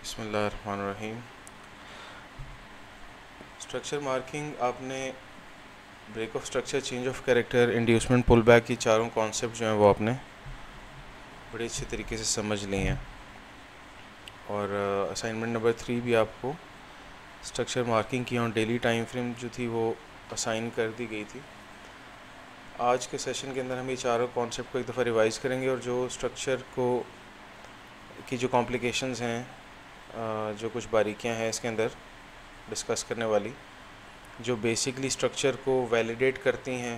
बिस्मिल्लाहिर्रहमानिर्रहीम। Structure marking आपने break of structure, change of character, inducement, pull back की चारों कॉन्सेप्ट जो हैं वो आपने बड़े अच्छे तरीके से समझ लिए हैं। और असाइनमेंट नंबर 3 भी आपको स्ट्रक्चर मार्किंग की ऑन डेली टाइम फ्रेम जो थी वो असाइन कर दी गई थी। आज के सेशन के अंदर हम ये चारों कॉन्सेप्ट को एक दफ़ा रिवाइज करेंगे और जो स्ट्रक्चर को की जो कॉम्प्लिकेशंस हैं, जो कुछ बारीकियां हैं इसके अंदर डिस्कस करने वाली, जो बेसिकली स्ट्रक्चर को वैलिडेट करती हैं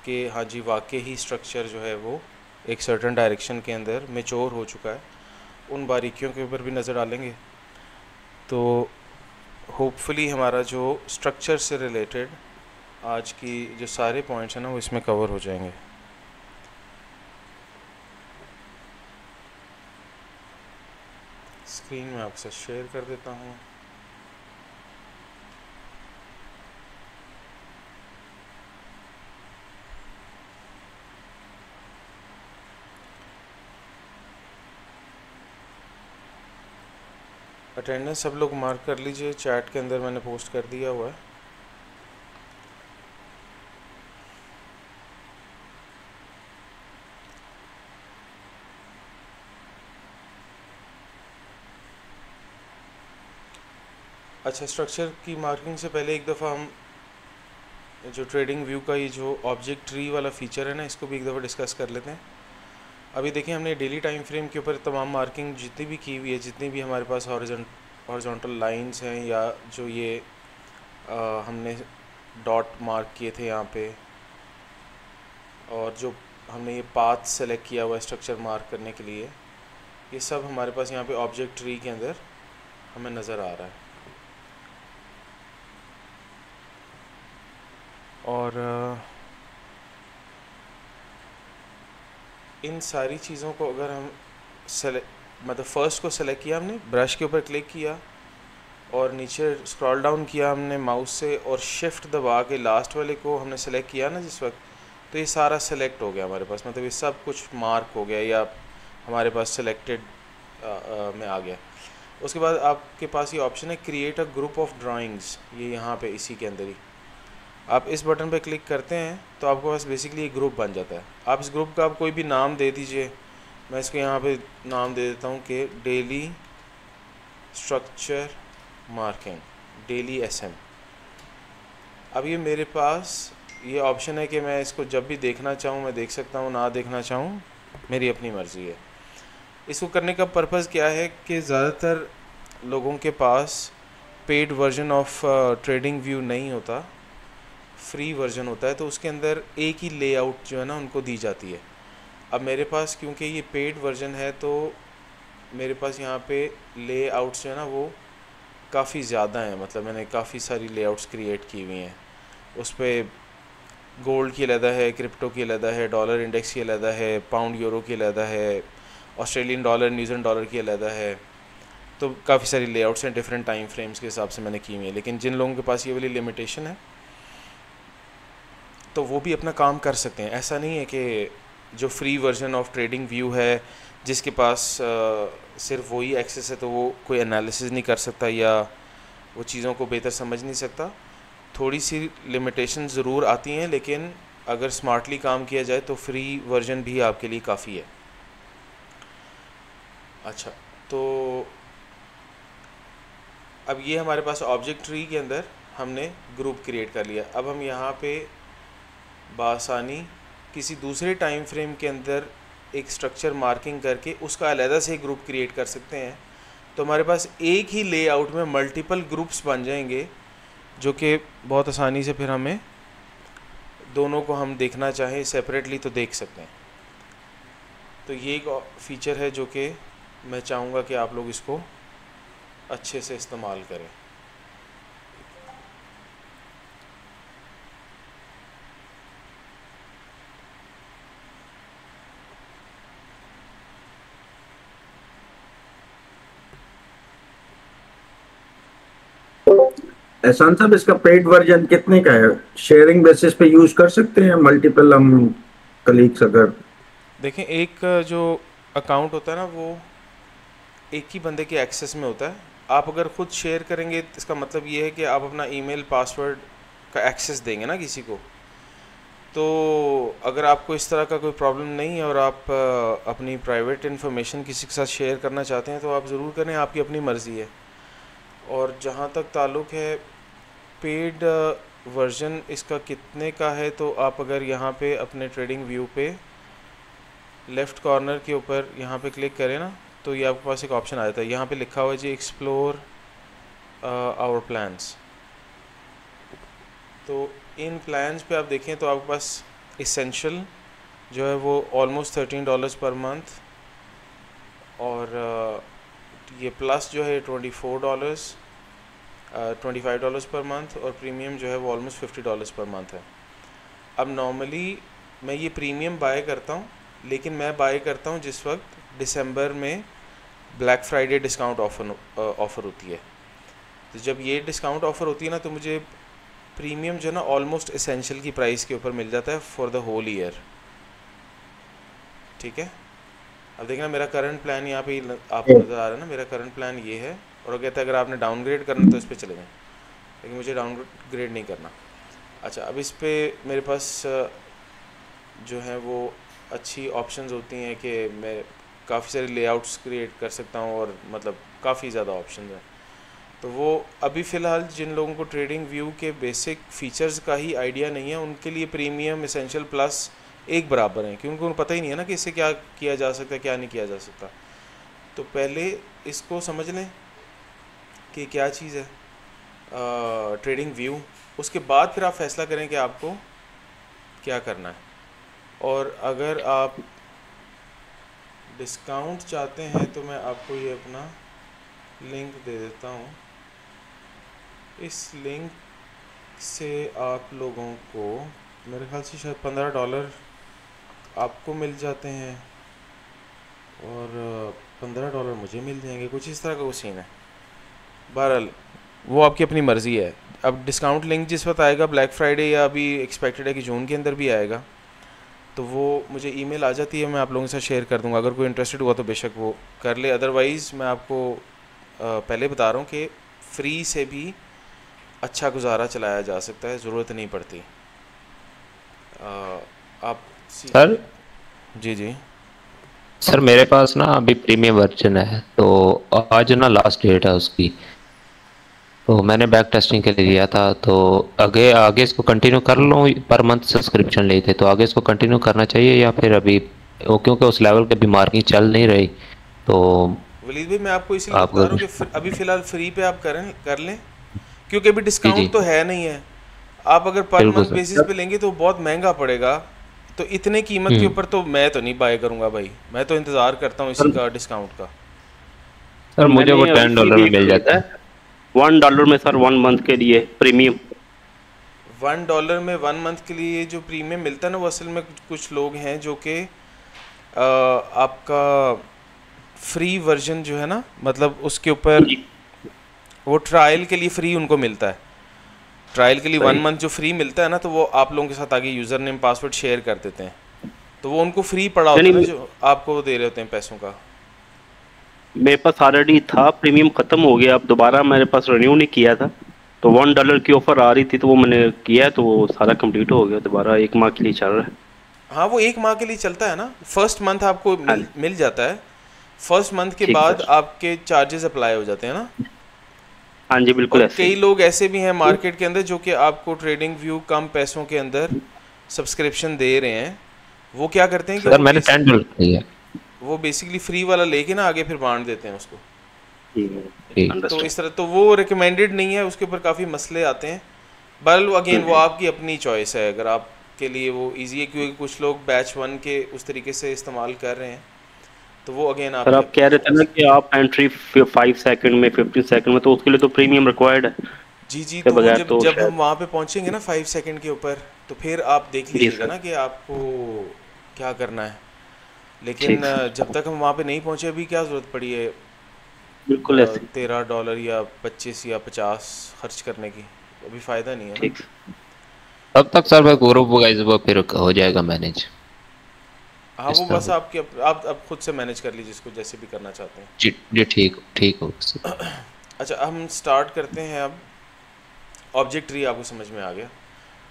कि हाँ जी वाकई ही स्ट्रक्चर जो है वो एक सर्टन डायरेक्शन के अंदर मैच्योर हो चुका है, उन बारीकियों के ऊपर भी नज़र डालेंगे। तो होपफुली हमारा जो स्ट्रक्चर से रिलेटेड आज की जो सारे पॉइंट्स हैं ना वो इसमें कवर हो जाएंगे। स्क्रीन में आपसे शेयर कर देता हूँ। अटेंडेंस सब लोग मार्क कर लीजिए, चैट के अंदर मैंने पोस्ट कर दिया हुआ है। अच्छा, स्ट्रक्चर की मार्किंग से पहले एक दफ़ा हम जो ट्रेडिंग व्यू का ये जो ऑब्जेक्ट ट्री वाला फीचर है ना, इसको भी एक दफ़ा डिस्कस कर लेते हैं। अभी देखिए, हमने डेली टाइम फ्रेम के ऊपर तमाम मार्किंग जितनी भी की हुई है, जितनी भी हमारे पास हॉरिजॉन्टल लाइंस हैं या जो ये हमने डॉट मार्क किए थे यहाँ पे, और जो हमने ये पाथ सेलेक्ट किया हुआ है स्ट्रक्चर मार्क करने के लिए, ये सब हमारे पास यहाँ पे ऑब्जेक्ट ट्री के अंदर हमें नज़र आ रहा है। और इन सारी चीज़ों को अगर हम मतलब फ़र्स्ट को सेलेक्ट किया, हमने ब्रश के ऊपर क्लिक किया और नीचे स्क्रॉल डाउन किया हमने माउस से और शिफ्ट दबा के लास्ट वाले को हमने सेलेक्ट किया ना जिस वक्त, तो ये सारा सेलेक्ट हो गया हमारे पास, मतलब ये सब कुछ मार्क हो गया या हमारे पास सेलेक्टेड में आ गया। उसके बाद आपके पास ये ऑप्शन है create a group of drawings, ये यहाँ पे इसी के अंदर ही आप इस बटन पे क्लिक करते हैं तो आपके पास बेसिकली एक ग्रुप बन जाता है। आप इस ग्रुप का आप कोई भी नाम दे दीजिए। मैं इसको यहाँ पे नाम दे देता हूँ कि daily structure marking, daily SM. अब ये मेरे पास ये ऑप्शन है कि मैं इसको जब भी देखना चाहूँ मैं देख सकता हूँ, ना देखना चाहूँ मेरी अपनी मर्ज़ी है। इसको करने का पर्पज़ क्या है कि ज़्यादातर लोगों के पास paid version of Trading View नहीं होता, फ्री वर्जन होता है, तो उसके अंदर एक ही लेआउट जो है ना उनको दी जाती है। अब मेरे पास क्योंकि ये पेड वर्जन है तो मेरे पास यहाँ पे लेआउट्स जो है ना वो काफ़ी ज़्यादा हैं, मतलब मैंने काफ़ी सारी लेआउट्स क्रिएट की हुई हैं। उस पर गोल्ड की अलग है, क्रिप्टो की अलग है, डॉलर इंडेक्स की अलग है, पाउंड यूरो की अलग है, ऑस्ट्रेलियन डॉलर, न्यूजीलैंड डॉलर की अलग है। तो काफ़ी सारी लेआउट्स हैं डिफरेंट टाइम फ्रेम्स के हिसाब से मैंने की हुई है। लेकिन जिन लोगों के पास ये वाली लिमिटेशन है तो वो भी अपना काम कर सकते हैं। ऐसा नहीं है कि जो free version of Trading view है जिसके पास सिर्फ वही एक्सेस है तो वो कोई एनालिसिस नहीं कर सकता या वो चीज़ों को बेहतर समझ नहीं सकता। थोड़ी सी लिमिटेशन ज़रूर आती हैं, लेकिन अगर स्मार्टली काम किया जाए तो फ्री वर्जन भी आपके लिए काफ़ी है। अच्छा, तो अब ये हमारे पास ऑब्जेक्ट ट्री के अंदर हमने ग्रुप क्रिएट कर लिया। अब हम यहाँ पे बासानी किसी दूसरे टाइम फ्रेम के अंदर एक स्ट्रक्चर मार्किंग करके उसका अलग से ग्रुप क्रिएट कर सकते हैं। तो हमारे पास एक ही लेआउट में मल्टीपल ग्रुप्स बन जाएंगे, जो कि बहुत आसानी से फिर हमें दोनों को हम देखना चाहें सेपरेटली तो देख सकते हैं। तो ये एक फ़ीचर है जो कि मैं चाहूँगा कि आप लोग इसको अच्छे से इस्तेमाल करें। एहसान साहब, इसका पेड वर्जन कितने का है? शेयरिंग बेसिस पे यूज कर सकते हैं मल्टीपल हम कलीग्स? अगर देखें, एक जो अकाउंट होता है ना वो एक ही बंदे के एक्सेस में होता है। आप अगर खुद शेयर करेंगे इसका मतलब ये है कि आप अपना ईमेल पासवर्ड का एक्सेस देंगे ना किसी को। तो अगर आपको इस तरह का कोई प्रॉब्लम नहीं है और आप अपनी प्राइवेट इन्फॉर्मेशन किसी के साथ शेयर करना चाहते हैं तो आप ज़रूर करें, आपकी अपनी मर्ज़ी है। और जहाँ तक ताल्लुक़ है पेड वर्जन इसका कितने का है, तो आप अगर यहाँ पे अपने ट्रेडिंग व्यू पे लेफ़्ट कॉर्नर के ऊपर यहाँ पे क्लिक करें ना, तो ये आपके पास एक ऑप्शन आ जाता है। यहाँ पे लिखा हुआ है जी एक्सप्लोर आवर प्लान्स। तो इन प्लान्स पे आप देखें तो आपके पास इसेंशियल जो है वो ऑलमोस्ट $13 पर मंथ, और ये प्लस जो है $24 $25 पर मंथ, और प्रीमियम जो है वो ऑलमोस्ट $50 पर मंथ है। अब नॉर्मली मैं ये प्रीमियम बाय करता हूँ, लेकिन मैं बाय करता हूँ जिस वक्त दिसंबर में ब्लैक फ्राइडे डिस्काउंट ऑफ़र होती है। तो जब ये डिस्काउंट ऑफ़र होती है ना, तो मुझे प्रीमियम जो है ना ऑलमोस्ट एसेंशियल की प्राइस के ऊपर मिल जाता है फॉर द होल ईयर। ठीक है, अब देखना मेरा करंट प्लान यहाँ पे आपको नज़र आ रहा है ना, मेरा करंट प्लान ये है। और कहता है अगर आपने डाउनग्रेड करना तो इस पर चले जाएँ, लेकिन मुझे डाउनग्रेड नहीं करना। अच्छा, अब इस पर मेरे पास जो है वो अच्छी ऑप्शंस होती हैं कि मैं काफ़ी सारे लेआउट्स क्रिएट कर सकता हूँ, और मतलब काफ़ी ज़्यादा ऑप्शंस हैं। तो वो अभी फ़िलहाल जिन लोगों को ट्रेडिंग व्यू के बेसिक फ़ीचर्स का ही आइडिया नहीं है, उनके लिए प्रीमियम एसेंशियल प्लस एक बराबर हैं, क्योंकि उनको पता ही नहीं है ना कि इससे क्या किया जा सकता है क्या नहीं किया जा सकता। तो पहले इसको समझ लें कि क्या चीज़ है ट्रेडिंग व्यू, उसके बाद फिर आप फैसला करें कि आपको क्या करना है। और अगर आप डिस्काउंट चाहते हैं तो मैं आपको ये अपना लिंक दे देता हूँ। इस लिंक से आप लोगों को मेरे ख्याल से शायद $15 आपको मिल जाते हैं, और $15 मुझे मिल जाएंगे, कुछ इस तरह का वो सीन है। बहरहाल वो आपकी अपनी मर्ज़ी है। अब डिस्काउंट लिंक जिस वक्त आएगा ब्लैक फ्राइडे, या अभी एक्सपेक्टेड है कि जून के अंदर भी आएगा, तो वो मुझे ईमेल आ जाती है, मैं आप लोगों के साथ शेयर कर दूंगा। अगर कोई इंटरेस्टेड हुआ तो बेशक वो कर ले। अदरवाइज़ मैं आपको पहले बता रहा हूँ कि फ्री से भी अच्छा गुजारा चलाया जा सकता है, ज़रूरत नहीं पड़ती। आप सर जी जी सर मेरे पास ना अभी प्रीमियम वर्जन है, तो आज ना लास्ट डेट है उसकी, तो मैंने बैक टेस्टिंग के लिए लिया था। तो आगे आगे इसको कंटिन्यू कर लूँ, पर मंथ सब्सक्रिप्शन लिए थे, तो आगे इसको कंटिन्यू करना चाहिए या फिर अभी वो, क्योंकि उस लेवल पे भी मार्किंग चल नहीं रही। तो वलीद भाई मैं आपको इसीलिए आप बता रहा हूँ कि अभी फ़िलहाल फ्री पे आप कर लें, क्योंकि अभी जी डिस्काउंट तो है नहीं है। आप अगर पर बिल्कुल मंथ सर। बेसिस पे लेंगे तो बहुत महंगा पड़ेगा, तो इतने कीमत के ऊपर तो मैं तो नहीं बाय करूँगा भाई, मैं तो इंतज़ार करता हूँ इसी का डिस्काउंट का। सर मुझे वो मैंने $10 इसी में वीक मिल खरीदा जाता है। है $1 में सर, 1 मंथ के लिए प्रीमियम। $1 में 1 मंथ के लिए जो प्रीमियम मिलता है ना, वो असल में कुछ लोग हैं जो कि आपका फ्री वर्जन जो है ना, मतलब उसके ऊपर जी वो ट्रायल के लिए फ्री उनको मिलता है। ट्रायल के लिए 1 सही। मंथ जो फ्री मिलता है ना, तो वो आप लोगों के साथ आगे यूज़र नेम पासवर्ड शेयर कर देते हैं, तो वो उनको फ्री पड़ा होता है ना नहीं, जो आपको दे रहे होते हैं पैसों का। मेरे पास ऑलरेडी था, प्रीमियम खत्म हो गया, अब दोबारा मेरे पास रिन्यू नहीं किया था, तो $1 की ऑफर आ रही थी, तो वो मैंने किया, तो वो सारा कंप्लीट हो गया, दोबारा 1 माह के लिए चल रहा है। हाँ, वो 1 माह के लिए चलता है ना। फर्स्ट मंथ आपको हाँ मिल जाता है, फर्स्ट मंथ के ठीक बाद सर। आपके चार्जेस अप्लाई हो जाते हैं ना। हाँ जी बिल्कुल और ऐसे कई ही। लोग ऐसे भी हैं मार्केट के अंदर जो कि आपको ट्रेडिंग व्यू कम पैसों के अंदर सब्सक्रिप्शन दे रहे हैं। वो क्या करते हैं कि सर मैंने $10 लिया। वो बेसिकली फ्री वाला लेके ना आगे फिर बांट देते हैं उसको। ठीक। तो अंडरस्टूड। इस तरह तो वो रिकमेंडेड नहीं है, उसके ऊपर काफ़ी मसले आते हैं। बल अगेन वो आपकी अपनी चॉइस है, अगर आपके लिए वो इजी है, क्योंकि कुछ लोग बैच 1 के उस तरीके से इस्तेमाल कर रहे हैं, तो वो अगेन सर आपकी आप कह रहे थे ना कि आप एंट्री 5 सेकंड में 15 सेकंड में, तो उसके लिए तो प्रीमियम रिक्वायर्ड है, जी के तो वो बगैर जब तो जब हम शायद। वहाँ पे पहुँचेंगे ना 5 सेकंड के ऊपर, तो फिर आप देख जी लीजिएगा सर। ना कि आपको क्या करना है। लेकिन ठीक सर। जब तक हम वहाँ पे नहीं पहुँचे, अभी क्या ज़रूरत पड़ी है बिल्कुल ऐसे ही। $13 या 25 या 50 खर्च करने की, अभी फ़ायदा नहीं है ना। ठीक। तब तक सर मैं ग्रुप वाइज वो फिर हो जाएगा मैनेज। हाँ इस वो तरह बस कुछ। आपकी आप खुद से मैनेज कर लीजिए इसको जैसे भी करना चाहते हैं। जी जी, ठीक ठीक हो सर। अच्छा हम स्टार्ट करते हैं अब। ऑब्जेक्ट ट्री आपको समझ में आ गया।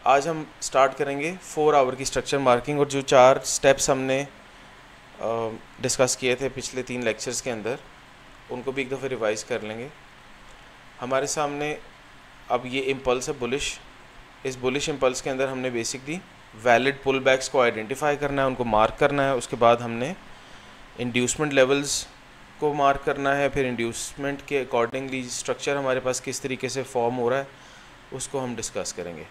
आज हम स्टार्ट करेंगे 4 आवर की स्ट्रक्चर मार्किंग, और जो 4 स्टेप्स हमने डिस्कस किए थे पिछले 3 लेक्चर्स के अंदर, उनको भी एक दफ़ा रिवाइज कर लेंगे। हमारे सामने अब ये इम्पल्स है बुलिश। इस बुलिश इम्पल्स के अंदर हमने बेसिकली वैलिड पुल बैक्स को आइडेंटिफाई करना है, उनको मार्क करना है। उसके बाद हमने इंड्यूसमेंट लेवल्स को मार्क करना है। फिर इंड्यूसमेंट के अकॉर्डिंगली स्ट्रक्चर हमारे पास किस तरीके से फॉर्म हो रहा है उसको हम डिस्कस करेंगे।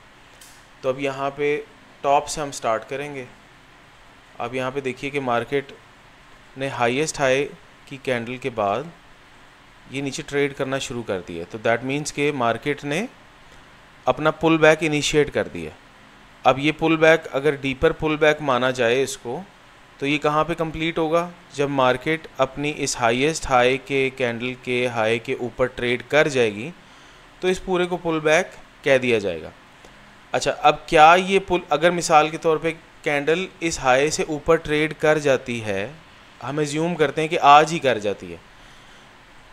तो अब यहाँ पे टॉप से हम स्टार्ट करेंगे। अब यहाँ पे देखिए कि मार्केट ने हाईएस्ट हाई की कैंडल के बाद ये नीचे ट्रेड करना शुरू कर दिया, तो दैट मीन्स के मार्केट ने अपना पुल बैक इनिशिएट कर दिया। अब ये पुल बैक अगर डीपर पुल बैक माना जाए इसको, तो ये कहाँ पे कंप्लीट होगा? जब मार्केट अपनी इस हाईएस्ट हाई के कैंडल के हाई के ऊपर ट्रेड कर जाएगी तो इस पूरे को पुल बैक कह दिया जाएगा। अच्छा, अब क्या ये पुल, अगर मिसाल के तौर पे कैंडल इस हाई से ऊपर ट्रेड कर जाती है, हम एज्यूम करते हैं कि आज ही कर जाती है,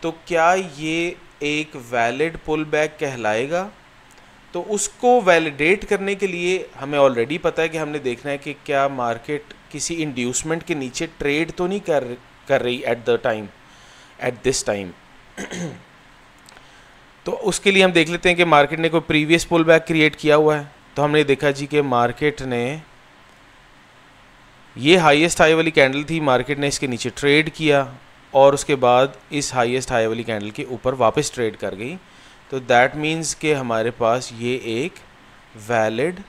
तो क्या ये एक वैलिड पुल बैक कहलाएगा? तो उसको वैलिडेट करने के लिए हमें ऑलरेडी पता है कि हमने देखना है कि क्या मार्केट किसी इंड्यूसमेंट के नीचे ट्रेड तो नहीं कर रही एट दिस टाइम। तो उसके लिए हम देख लेते हैं कि मार्केट ने कोई प्रीवियस पुल बैक क्रिएट किया हुआ है। तो हमने देखा जी कि मार्केट ने ये हाईएस्ट हाई वाली कैंडल थी, मार्केट ने इसके नीचे ट्रेड किया और उसके बाद इस हाईएस्ट हाई वाली कैंडल के ऊपर वापस ट्रेड कर गई। तो दैट मीन्स कि हमारे पास ये एक वैलिड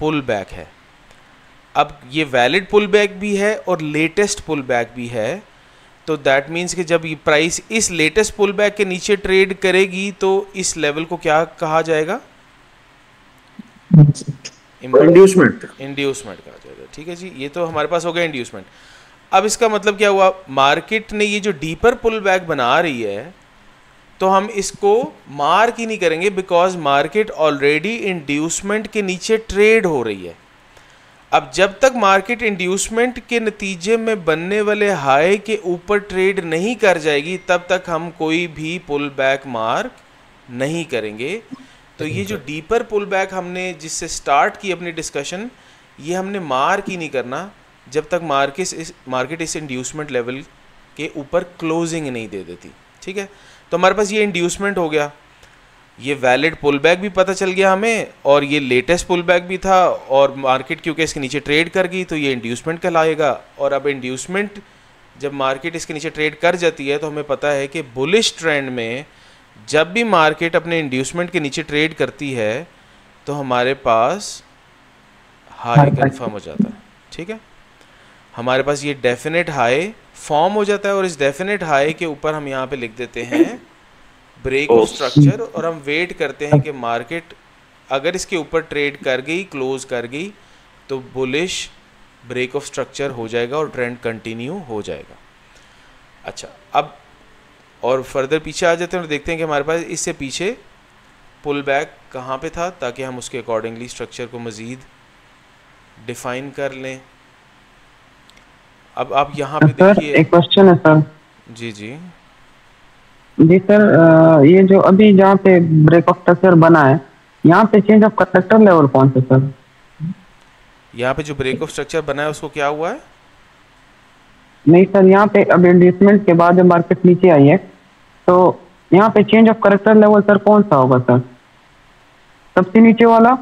पुल बैक है। अब ये वैलिड पुल बैक भी है और लेटेस्ट पुल बैक भी है, तो दैट मीन्स कि जब ये प्राइस इस लेटेस्ट पुल बैक के नीचे ट्रेड करेगी तो इस लेवल को क्या कहा जाएगा? इंड्यूसमेंट। इंड्यूसमेंट कहा जाएगा। ठीक है जी, ये तो हमारे पास हो गया इंड्यूसमेंट। अब इसका मतलब क्या हुआ? मार्केट ने ये जो डीपर पुल बैक बना रही है तो हम इसको मार्क ही नहीं करेंगे, बिकॉज मार्केट ऑलरेडी इंड्यूसमेंट के नीचे ट्रेड हो रही है। अब जब तक मार्केट इंड्यूसमेंट के नतीजे में बनने वाले हाई के ऊपर ट्रेड नहीं कर जाएगी तब तक हम कोई भी पुल बैक मार्क नहीं करेंगे। तो ये जो डीपर पुल बैक हमने जिससे स्टार्ट की अपनी डिस्कशन, ये हमने मार्क ही नहीं करना जब तक मार्केट इस इंड्यूसमेंट लेवल के ऊपर क्लोजिंग नहीं दे देती। ठीक है, तो हमारे पास ये इंड्यूसमेंट हो गया, ये वैलिड पुल बैक भी पता चल गया हमें, और ये लेटेस्ट पुल बैक भी था, और मार्केट क्योंकि इसके नीचे ट्रेड कर गई तो ये इंड्यूसमेंट कहलाएगा। और अब इंड्यूसमेंट जब मार्केट इसके नीचे ट्रेड कर जाती है तो हमें पता है कि बुलिश ट्रेंड में जब भी मार्केट अपने इंड्यूसमेंट के नीचे ट्रेड करती है तो हमारे पास हाई कन्फर्म हो जाता है। ठीक है, हमारे पास ये डेफिनेट हाई फॉर्म हो जाता है, और इस डेफिनेट हाई के ऊपर हम यहाँ पे लिख देते हैं ब्रेक ऑफ स्ट्रक्चर, और हम वेट करते हैं कि मार्केट अगर इसके ऊपर ट्रेड कर गई, क्लोज कर गई, तो बुलिश ब्रेक ऑफ स्ट्रक्चर हो जाएगा और ट्रेंड कंटिन्यू हो जाएगा। अच्छा, अब और फर्दर पीछे आ जाते हैं और देखते हैं कि हमारे पास इससे पीछे पुल बैक कहाँ पे था, ताकि हम उसके अकॉर्डिंगली स्ट्रक्चर को मज़ीद डिफाइन कर लें। अब आप यहाँ पे देखिए, एक क्वेश्चन है सर। जी जी जी सर, ये जो अभी जहाँ पे ब्रेक ऑफ स्ट्रक्चर बना है, यहाँ पे चेंज ऑफ करेक्टर लेवल कौन सा सर? यहाँ पे जो ब्रेक ऑफ स्ट्रक्चर बना है उसको क्या हुआ है? नहीं सर, यहाँ पे अब इंड्यूसमेंट के बाद जब मार्केट नीचे आई है तो यहाँ पे change of character level sir कौन सा होगा सर? सबसे नीचे वाला?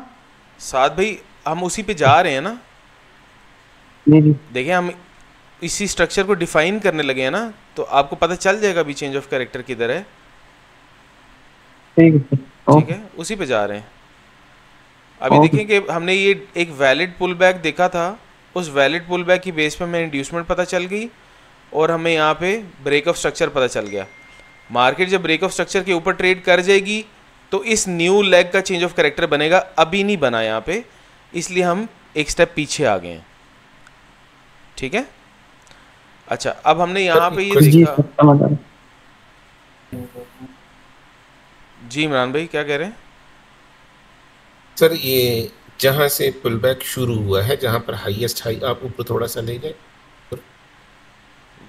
साथ भाई हम उसी पे जा रहे हैं ना। जी जी, देखिए हम इसी स्ट्रक्चर को डिफाइन करने लगे हैं ना, तो आपको पता चल जाएगा अभी चेंज ऑफ कैरेक्टर किधर है। ठीक है सर, ठीक है, उसी पे जा रहे हैं। अभी देखें कि हमने ये एक वैलिड पुल बैक देखा था, उस वैलिड पुल बैक की बेस पे हमें इंड्यूसमेंट पता चल गई और हमें यहाँ पे ब्रेक ऑफ स्ट्रक्चर पता चल गया। मार्केट जब ब्रेक ऑफ स्ट्रक्चर के ऊपर ट्रेड कर जाएगी तो इस न्यू लेग का चेंज ऑफ कैरेक्टर बनेगा। अभी नहीं बना यहाँ पे, इसलिए हम एक स्टेप पीछे आ गए हैं। ठीक है, अच्छा अब हमने यहाँ पे ये देखा। जी इमरान भाई क्या कह रहे हैं? सर ये जहाँ से पुल बैक शुरू हुआ है, जहाँ पर हाईएस्ट हाई, आप ऊपर थोड़ा सा ले गए,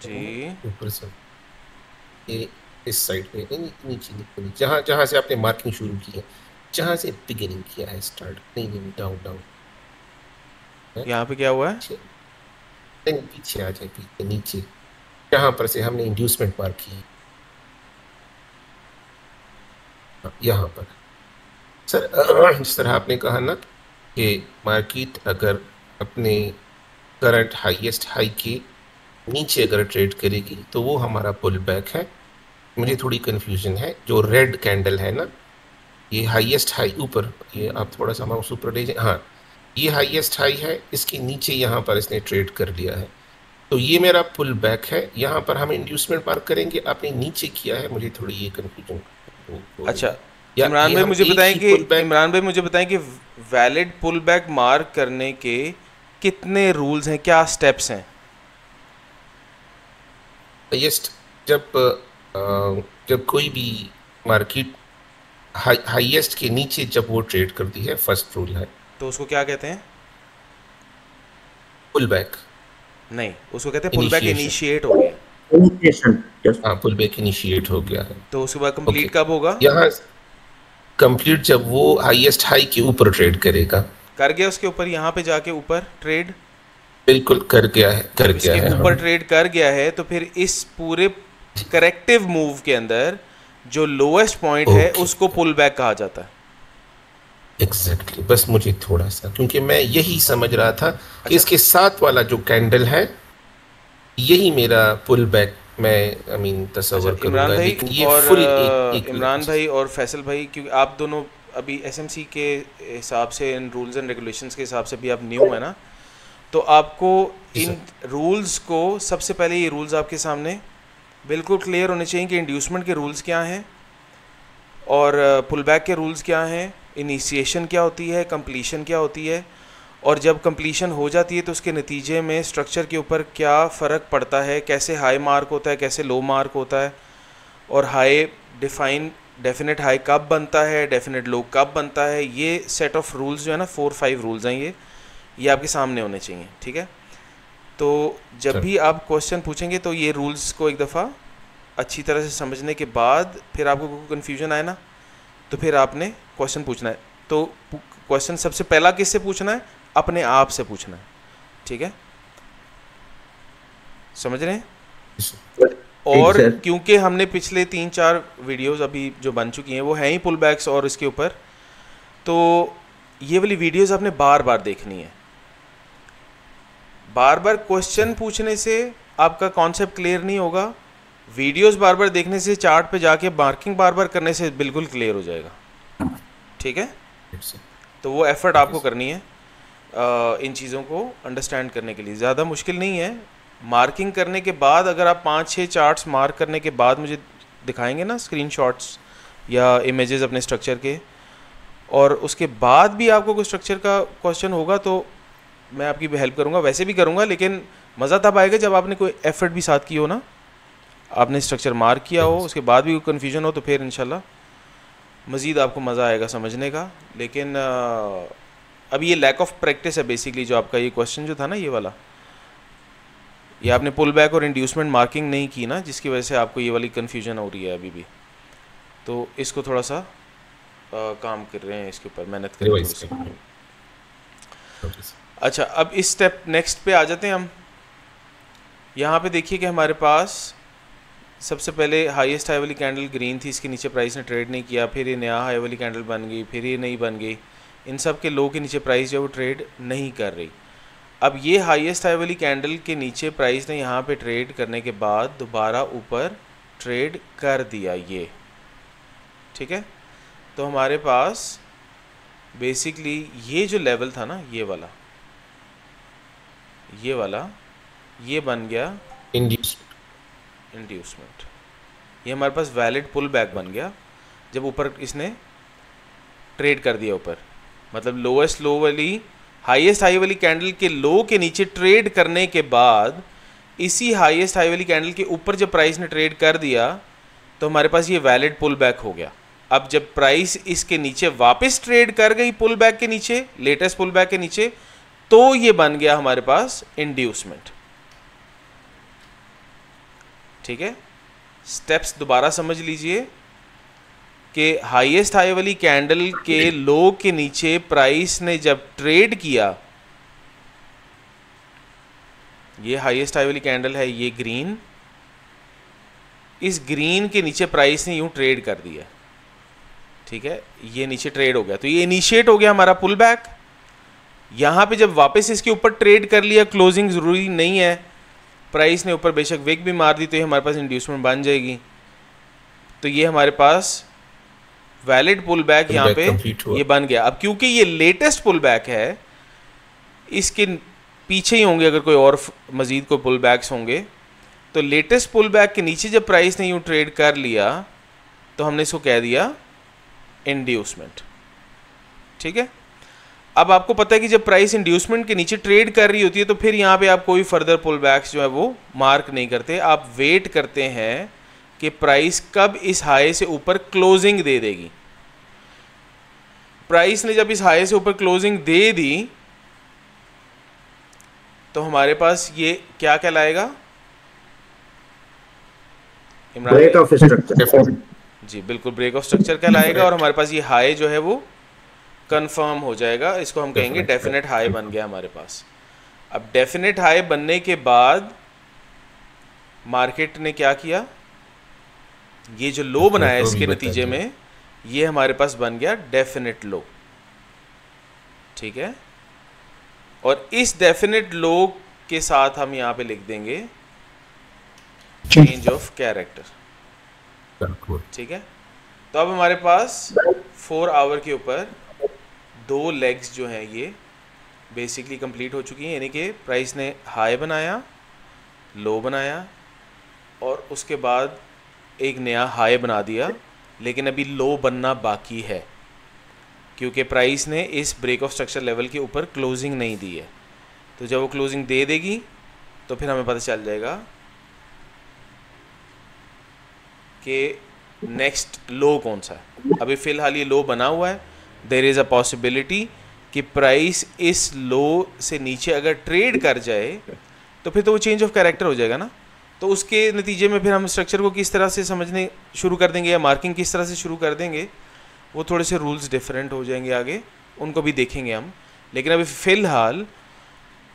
जी ऊपर से ये इस साइड पे नीचे नीचे जहाँ जहाँ से आपने मार्किंग शुरू की है, जहाँ से बिगिनिंग किया है स्टार्ट, नहीं डाउन डाउन यहाँ पे क्या हुआ है? नहीं पीछे आ जाए, पीछे नीचे जहाँ पर से हमने इंड्यूसमेंट मार्क की है, यहाँ पर सर जिस तरह आपने कहा ना कि मार्केट अगर अपने करंट हाईएस्ट हाई के नीचे अगर ट्रेड करेगी तो वो हमारा पुल बैक है। मुझे थोड़ी कंफ्यूजन है, जो रेड कैंडल है ना, ये हाईएस्ट हाई ऊपर, ये आप थोड़ा सा माउस ऊपर ले जाए, हाँ ये हाईएस्ट हाई है, इसके नीचे यहाँ पर इसने ट्रेड कर लिया है, तो ये मेरा पुल बैक है। यहाँ पर हम इंड्यूसमेंट मार्क करेंगे, आपने नीचे किया है, मुझे थोड़ी ये कंफ्यूजन। अच्छा इमरान भाई मुझे बताएं कि वैलिड पुल बैक मार्क करने के कितने रूल्स हैं, क्या स्टेप्स हैं? हाईएस्ट जब कोई भी मार्केट हाईएस्ट के नीचे जब वो ट्रेड करती है, फर्स्ट रूल है, तो उसको क्या कहते हैं? पुल बैक नहीं, उसको कहते हैं पुल बैक इनिशिएट हो गया। हाँ पुल बैक इनिशिएट हो गया है। तो उसके बाद कंप्लीट कब होगा? यहाँ कंप्लीट जब वो हाईएस्ट हाई के ऊपर ट्रेड करेगा। कर गया उसके ऊपर, यहाँ पे जाके ऊपर ट्रेड बिल्कुल कर गया है, कर गया है, ऊपर ट्रेड कर गया है, तो फिर इस पूरे करेक्टिव मूव के अंदर जो लोएस्ट पॉइंट है उसको पुल बैक कहा जाता है। एग्जैक्टली, बस मुझे थोड़ा सा, क्योंकि मैं यही समझ रहा था कि इसके साथ वाला जो कैंडल है यही मेरा पुल बैक मैं तस्वर करूंगा। लेकिन ये फुल इमरान भाई और फैसल भाई, क्योंकि आप दोनों अभी एसएमसी के हिसाब से, इन रूल्स एंड रेगुलेशंस के हिसाब से भी आप न्यू है ना, तो आपको इन रूल्स को, सबसे पहले ये रूल्स आपके सामने बिल्कुल क्लियर होने चाहिए कि इंड्यूसमेंट के रूल्स क्या हैं और पुल बैक के रूल्स क्या हैं, इनिशिएशन क्या होती है, कंप्लीशन क्या होती है, और जब कंप्लीशन हो जाती है तो उसके नतीजे में स्ट्रक्चर के ऊपर क्या फ़र्क पड़ता है, कैसे हाई मार्क होता है, कैसे लो मार्क होता है, और हाई डेफिनेट हाई कब बनता है, डेफिनेट लो कब बनता है। ये सेट ऑफ रूल्स जो है ना, 4-5 रूल्स हैं, ये आपके सामने होने चाहिए, ठीक है? तो जब भी आप क्वेश्चन पूछेंगे तो ये रूल्स को एक दफ़ा अच्छी तरह से समझने के बाद फिर आपको कोई कन्फ्यूजन आए ना, तो फिर आपने क्वेश्चन पूछना है। तो क्वेश्चन सबसे पहला किससे पूछना है? अपने आप से पूछना है, ठीक है? समझ रहे हैं? और क्योंकि हमने पिछले 3-4 वीडियोस अभी जो बन चुकी हैं वो हैं ही पुल बैक्स और इसके ऊपर, तो ये वाली वीडियोस आपने बार बार देखनी है। बार बार क्वेश्चन पूछने से आपका कॉन्सेप्ट क्लियर नहीं होगा, वीडियोस बार बार देखने से, चार्ट पे जाके मार्किंग बार बार करने से बिल्कुल क्लियर हो जाएगा, ठीक है? तो वो एफर्ट आपको करनी है इन चीज़ों को अंडरस्टैंड करने के लिए। ज़्यादा मुश्किल नहीं है। मार्किंग करने के बाद अगर आप 5-6 चार्ट्स मार्क करने के बाद मुझे दिखाएंगे ना स्क्रीनशॉट्स या इमेजेस अपने स्ट्रक्चर के, और उसके बाद भी आपको कोई स्ट्रक्चर का क्वेश्चन होगा तो मैं आपकी भी हेल्प करूँगा, वैसे भी करूँगा, लेकिन मज़ा तब आएगा जब आपने कोई एफर्ट भी साथ की हो ना, आपने स्ट्रक्चर मार्क किया हो, उसके बाद भी कोई कन्फ्यूजन हो, तो फिर इंशाल्लाह मज़ीद आपको मज़ा आएगा समझने का। लेकिन अभी ये लैक ऑफ प्रैक्टिस है बेसिकली, जो आपका ये क्वेश्चन जो था ना, ये वाला, ये आपने पुल बैक और इंड्यूसमेंट मार्किंग नहीं की ना, जिसकी वजह से आपको ये वाली कन्फ्यूजन हो रही है अभी भी। तो इसको थोड़ा सा काम कर रहे हैं, इसके ऊपर मेहनत कर रहे हैं। अच्छा, अब इस स्टेप नेक्स्ट पे आ जाते हैं हम। यहाँ पे देखिए कि हमारे पास सबसे पहले हाईएस्ट हाई वाली कैंडल ग्रीन थी, इसके नीचे प्राइस ने ट्रेड नहीं किया, फिर ये नया हाई वाली कैंडल बन गई, फिर ये नहीं बन गई, इन सब के लो के नीचे प्राइस जो वो ट्रेड नहीं कर रही। अब ये हाईएस्ट हाई वाली कैंडल के नीचे प्राइस ने यहाँ पे ट्रेड करने के बाद दोबारा ऊपर ट्रेड कर दिया ये, ठीक है? तो हमारे पास बेसिकली ये जो लेवल था ना, ये वाला ये बन गया इंड्यूसमेंट। ये हमारे पास वैलिड पुल बैक बन गया जब ऊपर इसने ट्रेड कर दिया ऊपर, मतलब लोएस्ट लो वाली हाईएस्ट हाई वाली कैंडल के लो के नीचे ट्रेड करने के बाद इसी हाईएस्ट हाई वाली कैंडल के ऊपर जब प्राइस ने ट्रेड कर दिया तो हमारे पास ये वैलिड पुल बैक हो गया। अब जब प्राइस इसके नीचे वापस ट्रेड कर गई पुल बैक के नीचे, लेटेस्ट पुल बैक के नीचे, तो ये बन गया हमारे पास इंड्यूसमेंट। ठीक है, स्टेप्स दोबारा समझ लीजिए कि हाईएस्ट हाई वाली कैंडल के लो के नीचे प्राइस ने जब ट्रेड किया, ये हाईएस्ट हाई वाली कैंडल है, ये ग्रीन, इस ग्रीन के नीचे प्राइस ने यूं ट्रेड कर दिया, ठीक है, ये नीचे ट्रेड हो गया, तो ये इनिशिएट हो गया हमारा पुल बैक। यहाँ पे जब वापस इसके ऊपर ट्रेड कर लिया, क्लोजिंग ज़रूरी नहीं है, प्राइस ने ऊपर बेशक विक भी मार दी तो ये हमारे पास इंड्यूसमेंट बन जाएगी। तो ये हमारे पास वैलिड पुल बैक यहाँ पे ये बन गया। अब क्योंकि ये लेटेस्ट पुल बैक है, इसके पीछे ही होंगे अगर कोई और मज़ीद कोई पुल बैक्स होंगे, तो लेटेस्ट पुल बैक के नीचे जब प्राइस ने यूँ ट्रेड कर लिया तो हमने इसको कह दिया इंड्यूसमेंट, ठीक है। अब आपको पता है कि जब प्राइस इंड्यूसमेंट के नीचे ट्रेड कर रही होती है तो फिर यहाँ पे आप कोई फर्दर पुल बैक्स जो है वो मार्क नहीं करते, आप वेट करते हैं कि प्राइस कब इस हाई से ऊपर क्लोजिंग दे देगी। प्राइस ने जब इस हाई से ऊपर क्लोजिंग दे दी तो हमारे पास ये क्या कहलाएगा, ब्रेक ऑफ स्ट्रक्चर, जी बिल्कुल ब्रेक ऑफ स्ट्रक्चर कहलाएगा, और हमारे पास ये हाई जो है वो कंफर्म हो जाएगा, इसको हम कहेंगे डेफिनेट हाई बन गया हमारे पास। अब डेफिनेट हाई बनने के बाद मार्केट ने क्या किया, ये जो लो बनाया इसके नतीजे में ये हमारे पास बन गया डेफिनेट लो, ठीक है। और इस डेफिनेट लो के साथ हम यहाँ पे लिख देंगे चेंज ऑफ कैरेक्टर, ठीक है। तो अब हमारे पास 4 आवर के ऊपर 2 लेग्स जो हैं ये बेसिकली कंप्लीट हो चुकी हैं, यानी कि प्राइस ने हाई बनाया, लो बनाया और उसके बाद एक नया हाई बना दिया, लेकिन अभी लो बनना बाकी है क्योंकि प्राइस ने इस ब्रेक ऑफ स्ट्रक्चर लेवल के ऊपर क्लोजिंग नहीं दी है। तो जब वो क्लोजिंग दे देगी तो फिर हमें पता चल जाएगा कि नेक्स्ट लो कौन सा है। अभी फ़िलहाल ये लो बना हुआ है, देयर इज़ अ पॉसिबिलिटी कि प्राइस इस लो से नीचे अगर ट्रेड कर जाए तो फिर तो वो चेंज ऑफ कैरेक्टर हो जाएगा ना। तो उसके नतीजे में फिर हम स्ट्रक्चर को किस तरह से समझने शुरू कर देंगे या मार्किंग किस तरह से शुरू कर देंगे, वो थोड़े से रूल्स डिफरेंट हो जाएंगे आगे, उनको भी देखेंगे हम। लेकिन अभी फ़िलहाल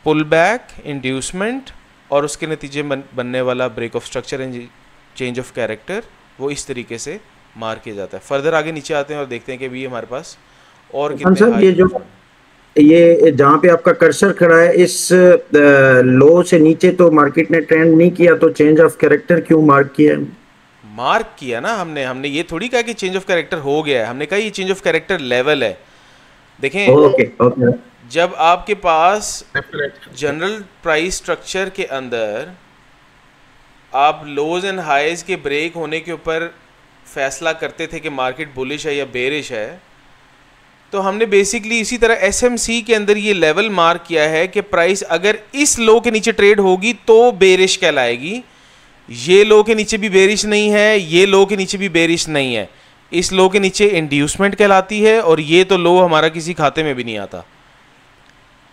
पुल बैक, इंड्यूसमेंट और उसके नतीजे बनने वाला break of structure and change of character वो इस तरीके से मार किया जाता है। फर्दर आगे नीचे आते हैं और देखते हैं कि भी हमारे पास और कितने ये जो ये जहाँ पे आपका कर्सर खड़ा है इस लो से नीचे तो मार्केट ने ट्रेंड नहीं किया, तो चेंज ऑफ कैरेक्टर क्यों मार्क किया है? मार्क किया ना हमने ये थोड़ी कहा कि चेंज ऑफ कैरेक्टर हो गया है, हमने कहा ये चेंज ऑफ कैरेक्टर लेवल है। देखें ओके। जब आपके पास जनरल प्राइस स्ट्रक्चर के अंदर आप लोज एंड हाईज के ब्रेक होने के ऊपर फैसला करते थे कि मार्केट बुलिश है या बेरिश है, तो हमने बेसिकली इसी तरह एसएमसी के अंदर ये लेवल मार्क किया है कि प्राइस अगर इस लो के नीचे ट्रेड होगी तो बेरिश कहलाएगी, ये लो के नीचे भी बेरिश नहीं है, ये लो के नीचे भी बेरिश नहीं है, इस लो के नीचे इंड्यूसमेंट कहलाती है, और ये तो लो हमारा किसी खाते में भी नहीं आता,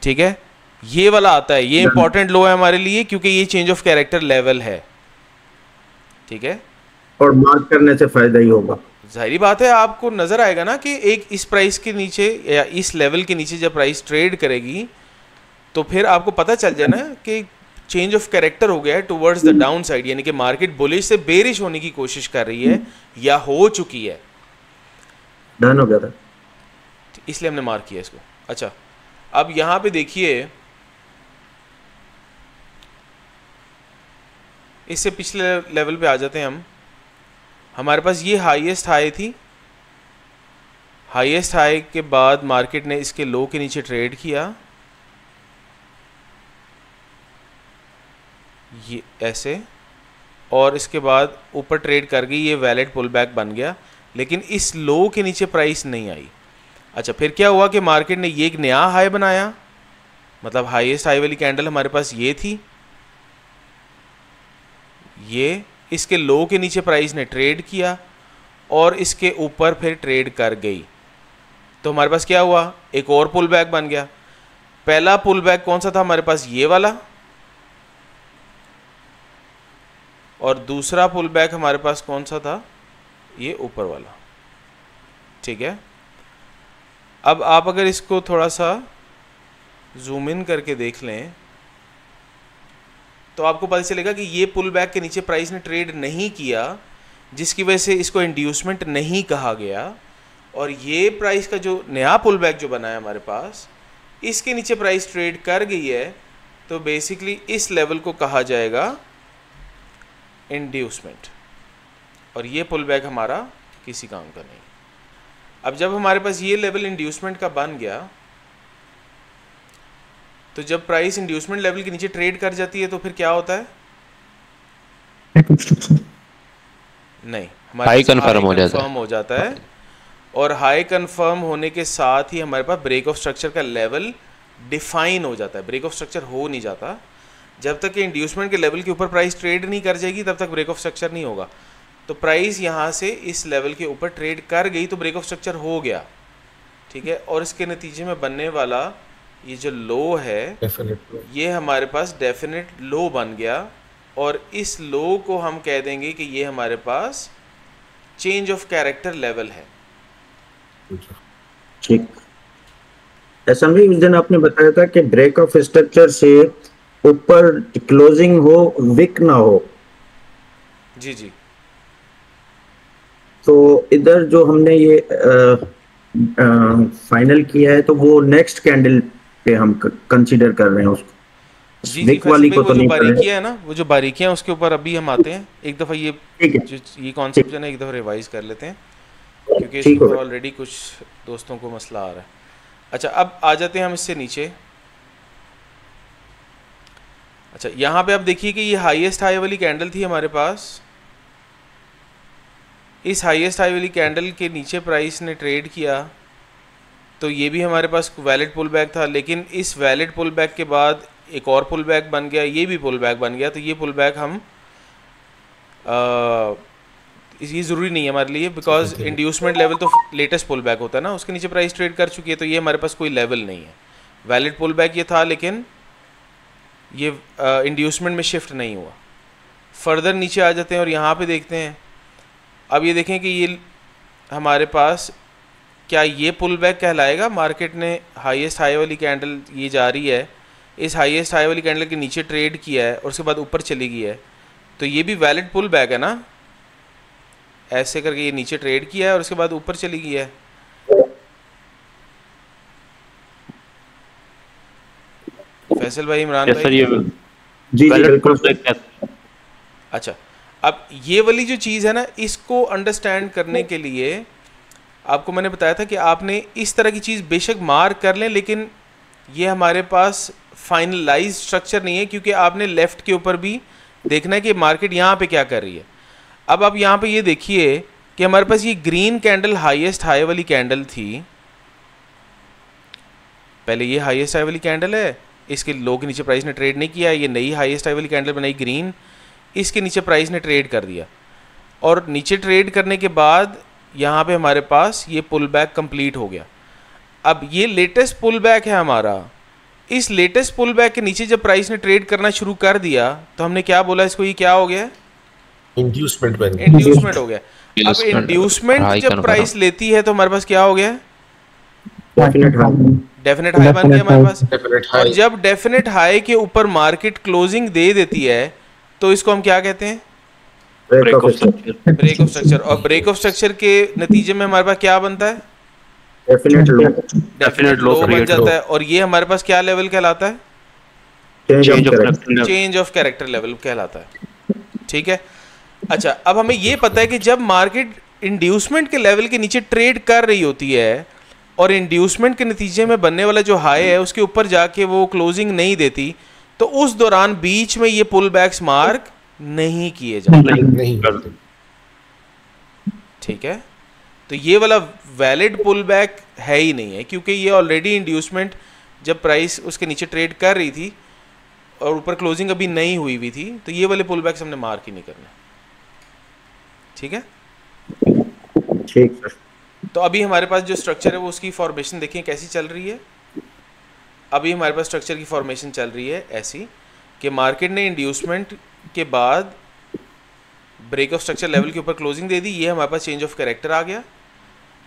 ठीक है। ये वाला आता है, ये इंपॉर्टेंट लो है हमारे लिए क्योंकि ये चेंज ऑफ कैरेक्टर लेवल है, ठीक है, और मार्क करने से फायदा ही होगा। जाहिर बात है आपको नजर आएगा ना कि एक इस प्राइस के नीचे या इस लेवल के नीचे जब प्राइस ट्रेड करेगी तो फिर आपको पता चल जाए ना कि चेंज ऑफ कैरेक्टर हो गया है टुवर्ड्स द डाउन साइड, यानी कि मार्केट बुलिश से बेरिश होने की कोशिश कर रही है या हो चुकी है। डन हो गया था, इसलिए हमने मार्क किया इसको। अच्छा, अब यहां पे देखिए, इससे पिछले लेवल पे आ जाते हैं हम। हमारे पास ये हाईएस्ट हाई थी, हाईएस्ट हाई के बाद मार्केट ने इसके लो के नीचे ट्रेड किया, ये ऐसे, और इसके बाद ऊपर ट्रेड कर गई, ये वैलिड पुल बैक बन गया, लेकिन इस लो के नीचे प्राइस नहीं आई। अच्छा, फिर क्या हुआ कि मार्केट ने ये एक नया हाई बनाया, मतलब हाईएस्ट हाई वाली कैंडल हमारे पास ये थी, ये इसके लो के नीचे प्राइस ने ट्रेड किया और इसके ऊपर फिर ट्रेड कर गई, तो हमारे पास क्या हुआ, एक और पुल बैक बन गया। पहला पुल बैक कौन सा था हमारे पास, ये वाला, और दूसरा पुल बैक हमारे पास कौन सा था, ये ऊपर वाला। ठीक है, अब आप अगर इसको थोड़ा सा जूम इन करके देख लें तो आपको पता चलेगा कि ये पुल बैक के नीचे प्राइस ने ट्रेड नहीं किया, जिसकी वजह से इसको इंड्यूसमेंट नहीं कहा गया। और ये प्राइस का जो नया पुल बैक जो बना है हमारे पास, इसके नीचे प्राइस ट्रेड कर गई है, तो बेसिकली इस लेवल को कहा जाएगा इंड्यूसमेंट, और ये पुल बैक हमारा किसी काम का नहीं। अब जब हमारे पास ये लेवल इंड्यूसमेंट का बन गया, तो जब प्राइस इंड्यूसमेंट लेवल के नीचे ट्रेड कर जाती है तो फिर क्या होता है, नहीं, हमारे हाई पास कंफर्म हो जाता है। और हाई कंफर्म होने के साथ ही हमारे पास ब्रेक ऑफ स्ट्रक्चर का लेवल डिफाइन हो जाता है। ब्रेक ऑफ स्ट्रक्चर हो नहीं जाता जब तक कि इंड्यूसमेंट के लेवल के ऊपर प्राइस ट्रेड नहीं कर जाएगी, तब तक ब्रेक ऑफ स्ट्रक्चर नहीं होगा। तो प्राइस यहाँ से इस लेवल के ऊपर ट्रेड कर गई तो ब्रेक ऑफ स्ट्रक्चर हो गया। ठीक है, और इसके नतीजे में बनने वाला ये जो लो है, ये हमारे पास डेफिनेट लो बन गया, और इस लो को हम कह देंगे कि ये हमारे पास चेंज ऑफ कैरेक्टर लेवल है। ठीक, ऐसा भी उस दिन आपने बताया था कि ब्रेक ऑफ स्ट्रक्चर से ऊपर क्लोजिंग हो, विक ना हो। जी जी, तो इधर जो हमने ये फाइनल किया है, तो वो नेक्स्ट कैंडल पे हम कंसीडर कर रहे हैं उसको। जी जी, विक वाली को वो तो जो नहीं कर रहे। बारीकियां है ना, वो जो बारीकियां उसके ऊपर अभी हम आते हैं। एक दफ़ा ये ठीक है, जो ये कॉन्सेप्ट है ना, एक दफ़ा रिवाइज कर लेते हैं, क्योंकि ठीक इसके ऊपर हो ऑलरेडी कुछ दोस्तों को मसला आ रहा है। अच्छा, अब आ जाते हैं हम इससे नीचे। अच्छा, यहाँ पे आप देखिए कि ये हाईएस्ट हाई वाली कैंडल थी हमारे पास। इस हाईएस्ट हाई वाली कैंडल के नीचे प्राइस ने ट्रेड किया, तो ये भी हमारे पास वैलिड पुल बैक था। लेकिन इस वैलिड पुल बैक के बाद एक और पुल बैक बन गया, ये भी पुल बैक बन गया। तो ये पुल बैक हम ये ज़रूरी नहीं है हमारे लिए, बिकॉज इंड्यूसमेंट लेवल तो लेटेस्ट पुल बैक होता है ना, उसके नीचे प्राइस ट्रेड कर चुकी है, तो ये हमारे पास कोई लेवल नहीं है। वैलिड पुल बैक ये था, लेकिन ये इंड्यूसमेंट में शिफ्ट नहीं हुआ। फर्दर नीचे आ जाते हैं और यहाँ पे देखते हैं। अब ये देखें कि ये हमारे पास क्या ये पुल बैक कहलाएगा। मार्केट ने हाईएस्ट हाई वाली कैंडल ये जा रही है, इस हाईएस्ट हाई वाली कैंडल के नीचे ट्रेड किया है और उसके बाद ऊपर चली गई है, तो ये भी वैलिड पुल बैक है ना। ऐसे करके ये नीचे ट्रेड किया है और उसके बाद ऊपर चली गई है। फैसल भाई, इमरान सर भाई, ये जी बिल्कुल। अच्छा, अब ये वाली जो चीज़ है ना, इसको अंडरस्टैंड करने के लिए आपको मैंने बताया था कि आपने इस तरह की चीज़ बेशक मार्क कर लें, लेकिन ये हमारे पास फाइनलाइज स्ट्रक्चर नहीं है, क्योंकि आपने लेफ़्ट के ऊपर भी देखना है कि मार्केट यहाँ पे क्या कर रही है। अब आप यहाँ पे ये देखिए कि हमारे पास ये ग्रीन कैंडल हाईएस्ट हाई वाली कैंडल थी। पहले ये हाईएस्ट हाई वाली कैंडल है, इसके लो के नीचे प्राइस ने ट्रेड नहीं किया। ये नई हाईएस्ट हाई वाली कैंडल बनाई ग्रीन, इसके नीचे प्राइस ने ट्रेड कर दिया, और नीचे ट्रेड करने के बाद यहाँ पे हमारे पास ये पुल बैक कंप्लीट हो गया। अब ये लेटेस्ट पुल बैक है हमारा। इस लेटेस्ट पुल बैक के नीचे जब प्राइस ने ट्रेड करना शुरू कर दिया, तो हमने क्या बोला इसको, ये क्या हो गया, इंड्यूसमेंट बन गया। इंड्यूसमेंट हो गया। अब इंड्यूसमेंट जब प्राइस लेती है तो हमारे पास क्या हो गया, डेफिनेट हाई बन गया हमारे पास। और जब डेफिनेट हाई के ऊपर मार्केट क्लोजिंग दे देती है, तो इसको हम क्या कहते हैं, break of structure. Break of structure. और ब्रेक ऑफ स्ट्रक्चर के नतीजे में हमारे पास क्या बनता है, डेफिनेट लो बन जाता है। और ये हमारे पास क्या लेवल कहलाता है, चेंज ऑफ कैरेक्टर लेवल कहलाता है। ठीक है। अच्छा, अब हमें ये पता है कि जब मार्केट इंड्यूसमेंट के लेवल के नीचे ट्रेड कर रही होती है और इंड्यूसमेंट के नतीजे में बनने वाला जो हाई है उसके ऊपर जाके वो क्लोजिंग नहीं देती, तो उस दौरान बीच में ये पुल बैक्स मार्क नहीं किए जाते। नहीं करते। ठीक है, तो ये वाला वैलिड पुल बैक है ही नहीं है, क्योंकि ये ऑलरेडी इंड्यूसमेंट जब प्राइस उसके नीचे ट्रेड कर रही थी और ऊपर क्लोजिंग अभी नहीं हुई हुई थी, तो ये वाले पुल बैक्स हमने मार्क ही नहीं करने। ठीक है, ठीक सर। तो अभी हमारे पास जो स्ट्रक्चर है वो उसकी फॉर्मेशन देखिए कैसी चल रही है। अभी हमारे पास स्ट्रक्चर की फॉर्मेशन चल रही है ऐसी कि मार्केट ने इंड्यूसमेंट के बाद ब्रेक ऑफ स्ट्रक्चर लेवल के ऊपर क्लोजिंग दे दी, ये हमारे पास चेंज ऑफ कैरेक्टर आ गया।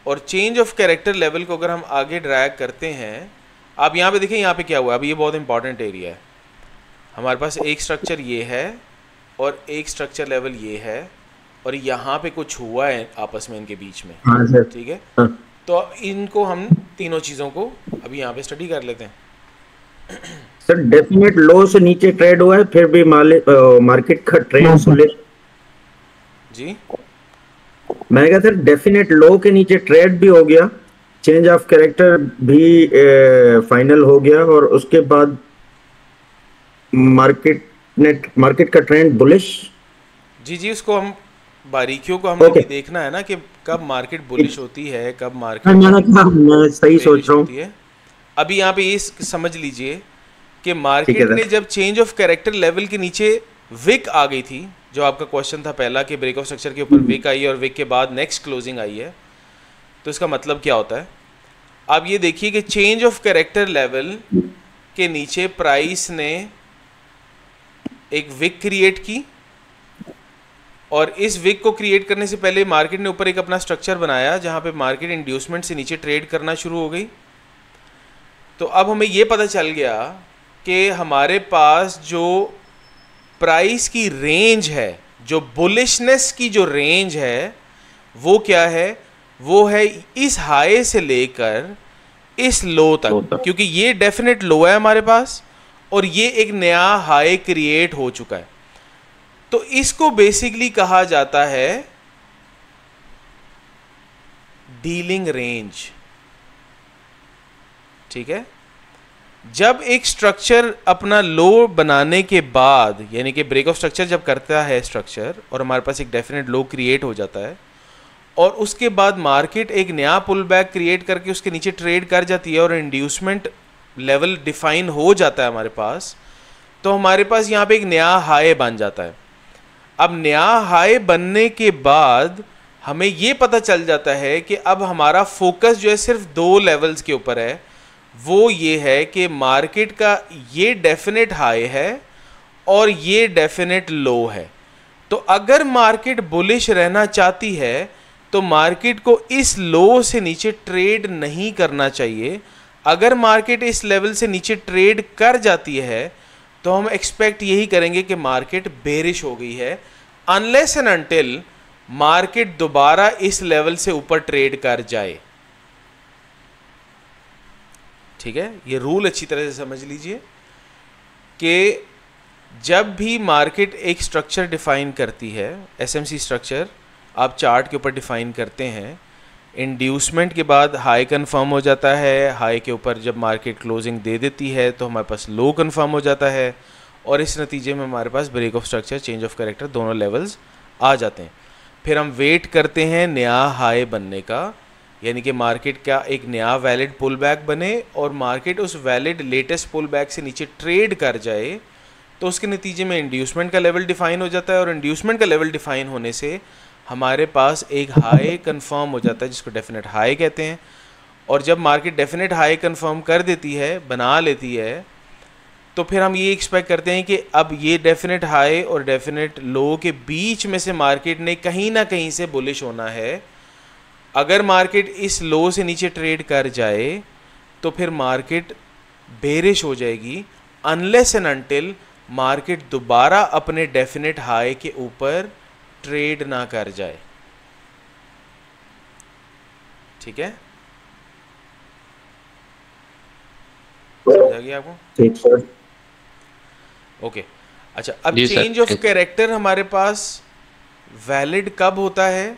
और चेंज ऑफ कैरेक्टर लेवल को अगर हम आगे ड्रैग करते हैं, आप यहाँ पे देखिए यहाँ पे क्या हुआ, अब ये बहुत इंपॉर्टेंट एरिया है। हमारे पास एक स्ट्रक्चर ये है और एक स्ट्रक्चर लेवल ये है, और यहाँ पे कुछ हुआ है आपस में इनके बीच में, हाँ सर। ठीक है। हाँ। तो इनको हम तीनों चीज़ों को अभी यहाँ पे स्टडी कर लेते हैं। सर डेफिनेट लो से नीचे ट्रेड हुआ है, फिर भी मार्केट का ट्रेंड सुले। जी मैं कहा सर डेफिनेट लो के नीचे ट्रेड भी हो गया, चेंज ऑफ कैरेक्टर भी फाइनल हो गया, और उसके बाद मार्केट का ट्रेंड बुलिश। जी उसको हम बारीकियों को हमें Okay. भी देखना है ना कि कब मार्केट बुलिश होती है, कब हाँ, मार्केट मैं सही सोच रहा हूँ। होती है। अभी यहाँ पे ये समझ लीजिए कि ठीक है मार्केट सर। ने जब चेंज ऑफ कैरेक्टर लेवल के नीचे विक आ गई थी, जो आपका क्वेश्चन था पहला कि ब्रेक ऑफ स्ट्रक्चर के ऊपर विक आई है और विक के बाद नेक्स्ट क्लोजिंग आई है, तो इसका मतलब क्या होता है। आप ये देखिए कि चेंज ऑफ कैरेक्टर लेवल के नीचे प्राइस ने एक विक क्रिएट की, और इस विक को क्रिएट करने से पहले मार्केट ने ऊपर एक अपना स्ट्रक्चर बनाया जहां पे मार्केट इंड्यूसमेंट से नीचे ट्रेड करना शुरू हो गई। तो अब हमें ये पता चल गया कि हमारे पास जो प्राइस की रेंज है, जो बुलिशनेस की जो रेंज है, वो क्या है, वो है इस हाई से लेकर इस लो तक, क्योंकि ये डेफिनेट लो है हमारे पास और ये एक नया हाई क्रिएट हो चुका है। तो इसको बेसिकली कहा जाता है डीलिंग रेंज, ठीक है। जब एक स्ट्रक्चर अपना लो बनाने के बाद, यानी कि ब्रेक ऑफ स्ट्रक्चर जब करता है स्ट्रक्चर और हमारे पास एक डेफिनेट लो क्रिएट हो जाता है, और उसके बाद मार्केट एक नया पुल बैक क्रिएट करके उसके नीचे ट्रेड कर जाती है और इंड्यूसमेंट लेवल डिफाइन हो जाता है हमारे पास, तो हमारे पास यहाँ पे एक नया हाई बन जाता है। अब नया हाई बनने के बाद हमें ये पता चल जाता है कि अब हमारा फोकस जो है सिर्फ दो लेवल्स के ऊपर है। वो ये है कि मार्केट का ये डेफिनेट हाई है और ये डेफिनेट लो है। तो अगर मार्केट बुलिश रहना चाहती है तो मार्केट को इस लो से नीचे ट्रेड नहीं करना चाहिए। अगर मार्केट इस लेवल से नीचे ट्रेड कर जाती है तो हम एक्सपेक्ट यही करेंगे कि मार्केट बेरिश हो गई है, अनलेस एंड अनटिल मार्केट दोबारा इस लेवल से ऊपर ट्रेड कर जाए। ठीक है, ये रूल अच्छी तरह से समझ लीजिए कि जब भी मार्केट एक स्ट्रक्चर डिफाइन करती है, एसएमसी स्ट्रक्चर आप चार्ट के ऊपर डिफाइन करते हैं, इंड्यूसमेंट के बाद हाई कंफर्म हो जाता है, हाई के ऊपर जब मार्केट क्लोजिंग दे देती है तो हमारे पास लो कंफर्म हो जाता है, और इस नतीजे में हमारे पास break of structure, change of character दोनों लेवल्स आ जाते हैं। फिर हम वेट करते हैं नया हाई बनने का, यानी कि मार्केट का एक नया वैलिड पुल बैक बने और मार्केट उस वैलिड लेटेस्ट पुल बैक से नीचे ट्रेड कर जाए, तो उसके नतीजे में इंड्यूसमेंट का लेवल डिफाइन हो जाता है, और इंड्यूसमेंट का लेवल डिफाइन होने से हमारे पास एक हाई कंफर्म हो जाता है जिसको डेफिनेट हाई कहते हैं। और जब मार्केट डेफिनेट हाई कंफर्म कर देती है, बना लेती है, तो फिर हम ये एक्सपेक्ट करते हैं कि अब ये डेफिनेट हाई और डेफिनेट लो के बीच में से मार्केट ने कहीं ना कहीं से बुलिश होना है। अगर मार्केट इस लो से नीचे ट्रेड कर जाए तो फिर मार्केट बेरिश हो जाएगी, अनलेस एंड अनटिल मार्केट दोबारा अपने डेफिनेट हाई के ऊपर ट्रेड ना कर जाए। ठीक है, समझ आ गया आपको? ठीक सर। ओके, अच्छा, अब जी सर, चेंज ऑफ ठीक। कैरेक्टर हमारे पास वैलिड कब होता है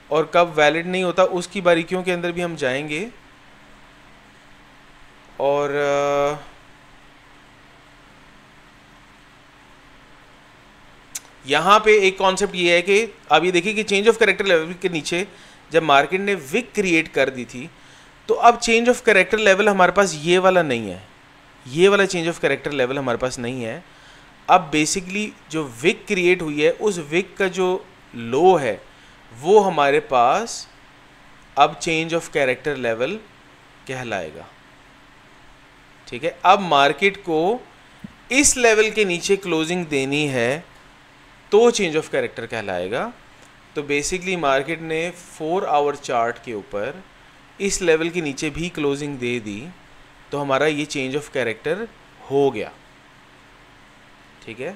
और कब वैलिड नहीं होता, उसकी बारीकियों के अंदर भी हम जाएंगे। और यहाँ पे एक कॉन्सेप्ट ये है कि आप ये देखिए कि चेंज ऑफ कैरेक्टर लेवल के नीचे जब मार्केट ने विक क्रिएट कर दी थी, तो अब चेंज ऑफ कैरेक्टर लेवल हमारे पास ये वाला नहीं है, ये वाला चेंज ऑफ कैरेक्टर लेवल हमारे पास नहीं है। अब बेसिकली जो विक क्रिएट हुई है, उस विक का जो लो है वो हमारे पास अब चेंज ऑफ कैरेक्टर लेवल कहलाएगा। ठीक है, अब मार्केट को इस लेवल के नीचे क्लोजिंग देनी है तो चेंज ऑफ कैरेक्टर कहलाएगा। तो बेसिकली मार्केट ने 4 आवर चार्ट के ऊपर इस लेवल के नीचे भी क्लोजिंग दे दी तो हमारा ये चेंज ऑफ कैरेक्टर हो गया, ठीक है।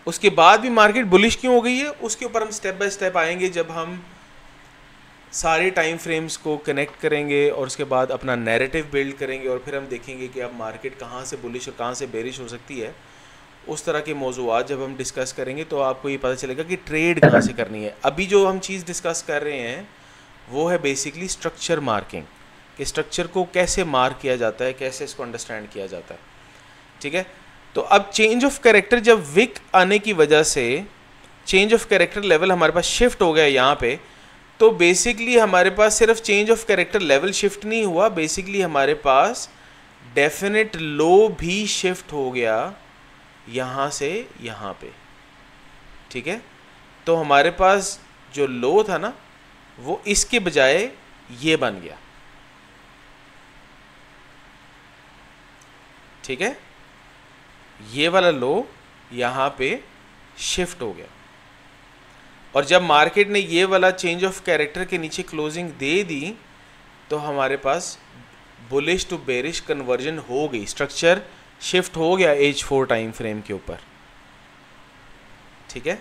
उसके बाद भी मार्केट बुलिश क्यों हो गई है उसके ऊपर हम स्टेप बाय स्टेप आएंगे जब हम सारे टाइम फ्रेम्स को कनेक्ट करेंगे और उसके बाद अपना नैरेटिव बिल्ड करेंगे और फिर हम देखेंगे कि अब मार्केट कहाँ से बुलिश और कहाँ से बेरिश हो सकती है। उस तरह के मौज़ूआत जब हम डिस्कस करेंगे तो आपको ये पता चलेगा कि ट्रेड कहाँ से करनी है। अभी जो हम चीज़ डिस्कस कर रहे हैं वो है बेसिकली स्ट्रक्चर मार्किंग, कि स्ट्रक्चर को कैसे मार्क किया जाता है, कैसे इसको अंडरस्टैंड किया जाता है, ठीक है। तो अब चेंज ऑफ कैरेक्टर जब विक आने की वजह से चेंज ऑफ कैरेक्टर लेवल हमारे पास शिफ्ट हो गया यहाँ पे, तो बेसिकली हमारे पास सिर्फ change of character level shift नहीं हुआ, बेसिकली हमारे पास डेफिनेट लो भी शिफ्ट हो गया यहाँ से यहाँ पे, ठीक है। तो हमारे पास जो लो था ना वो इसके बजाय ये बन गया, ठीक है। ये वाला लो यहाँ पे शिफ्ट हो गया और जब मार्केट ने ये वाला चेंज ऑफ कैरेक्टर के नीचे क्लोजिंग दे दी तो हमारे पास बुलिश टू बेरिश कन्वर्जन हो गई, स्ट्रक्चर शिफ्ट हो गया H4 टाइम फ्रेम के ऊपर, ठीक है।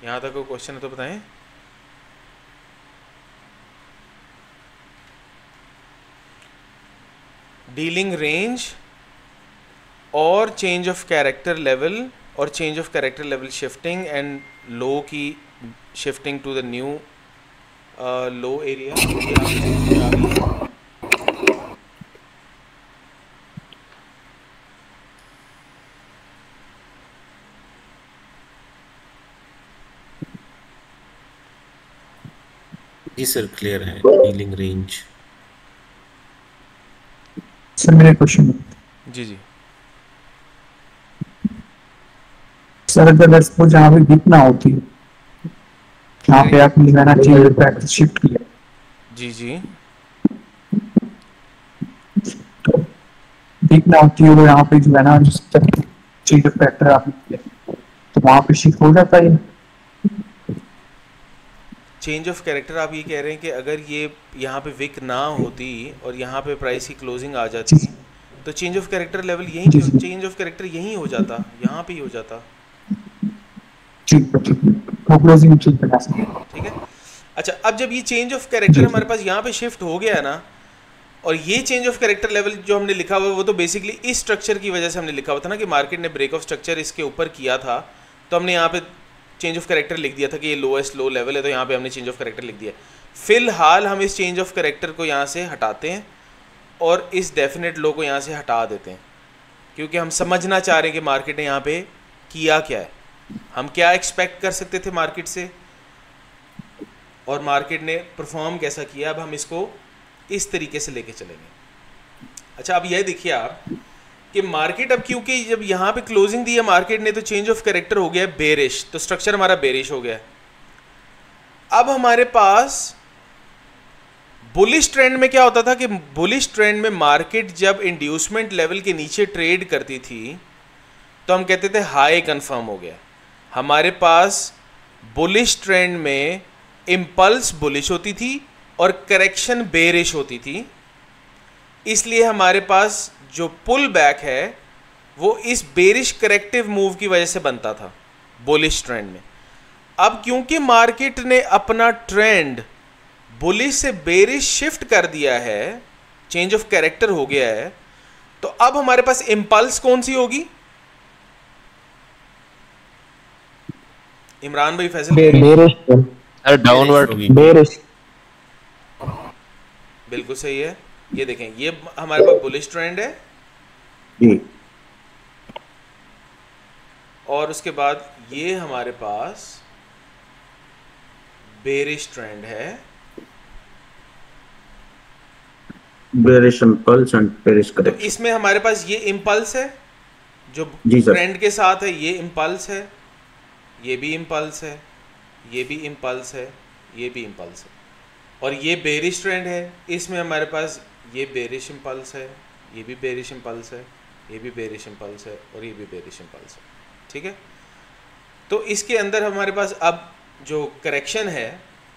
यहाँ तक कोई क्वेश्चन है तो बताएं। डीलिंग रेंज और चेंज ऑफ कैरेक्टर लेवल और change of character level shifting and low की shifting to the new low area. जी सर क्लियर है। डीलिंग रेंज सर मेरा क्वेश्चन जी जी सर, अगर सपोज जहाँ पे वीक ना होती है यहाँ पे आपने लेना चाहिए प्रैक्टिस शिफ्ट किया जी जी तो वीक ना होती है वो यहाँ पे जो है ना जिस चीज फैक्टर आपने किया तो वहाँ पे शिफ्ट हो जाता है। चेंज ऑफ कैरेक्टर आप ये कह रहे हैं कि अगर ये यहाँ पे विक ना होती और यहाँ पे प्राइस की क्लोजिंग आ जाती तो चेंज ऑफ कैरेक्टर लेवल यहीं चेंज ऑफ कैरेक्टर यहीं हो जाता, यहाँ पे ही हो जाता, ठीक है। अच्छा, अब जब ये चेंज ऑफ कैरेक्टर हमारे पास यहाँ पे शिफ्ट हो गया ना और ये चेंज ऑफ कैरेक्टर लेवल जो हमने लिखा हुआ है वो तो बेसिकली इस स्ट्रक्चर की वजह से हमने लिखा हुआ था ना कि मार्केट ने ब्रेक ऑफ स्ट्रक्चर इसके ऊपर किया था तो हमने यहाँ पे चेंज ऑफ कैरेक्टर लिख दिया था कि ये लोएस्ट लो लेवल है तो यहाँ पे हमने चेंज ऑफ कैरेक्टर लिख दिया। फिलहाल हम इस चेंज ऑफ कैरेक्टर को यहाँ से हटाते हैं और इस डेफिनेट लो को यहाँ से हटा देते हैं क्योंकि हम समझना चाह रहे हैं कि मार्केट ने यहाँ पे किया क्या है, हम क्या एक्सपेक्ट कर सकते थे मार्केट से और मार्केट ने परफॉर्म कैसा किया। अब हम इसको इस तरीके से लेके चलेंगे। अच्छा, अब यह देखिए आप कि मार्केट अब क्योंकि जब यहाँ पे क्लोजिंग दी है मार्केट ने तो चेंज ऑफ कैरेक्टर हो गया बेरिश, तो स्ट्रक्चर हमारा बेरिश हो गया। अब हमारे पास बुलिश ट्रेंड में क्या होता था कि बुलिश ट्रेंड में मार्केट जब इंड्यूसमेंट लेवल के नीचे ट्रेड करती थी तो हम कहते थे हाई कंफर्म हो गया। हमारे पास बुलिश ट्रेंड में इम्पल्स बुलिश होती थी और करेक्शन बेरिश होती थी, इसलिए हमारे पास जो पुल बैक है वो इस बेरिश करेक्टिव मूव की वजह से बनता था बुलिश ट्रेंड में। अब क्योंकि मार्केट ने अपना ट्रेंड बुलिश से बेरिश शिफ्ट कर दिया है, चेंज ऑफ कैरेक्टर हो गया है, तो अब हमारे पास इंपल्स कौन सी होगी? इमरान भाई, फैसल, बेरिश डाउनवर्ड बेरिश बिल्कुल सही है। ये देखें, ये हमारे पास बुलिश ट्रेंड है जी, और उसके बाद ये हमारे पास बेरिश ट्रेंड है। बेरिश इंपल्स एंड बेरिश तो करेक्शन। इसमें हमारे पास ये इंपल्स है जो जी सर। ट्रेंड के साथ है, ये इंपल्स है, ये भी इंपल्स है, ये भी इंपल्स है, ये भी इंपल्स है, और ये बेरिश ट्रेंड है। इसमें हमारे पास ये बेरिश इंपल्स है, ये भी बेरिश इंपल्स है, ये भी बेरिश इंपल्स है, और ये भी बेरिश इंपल्स है। ठीक है। तो इसके अंदर हमारे पास अब जो करेक्शन है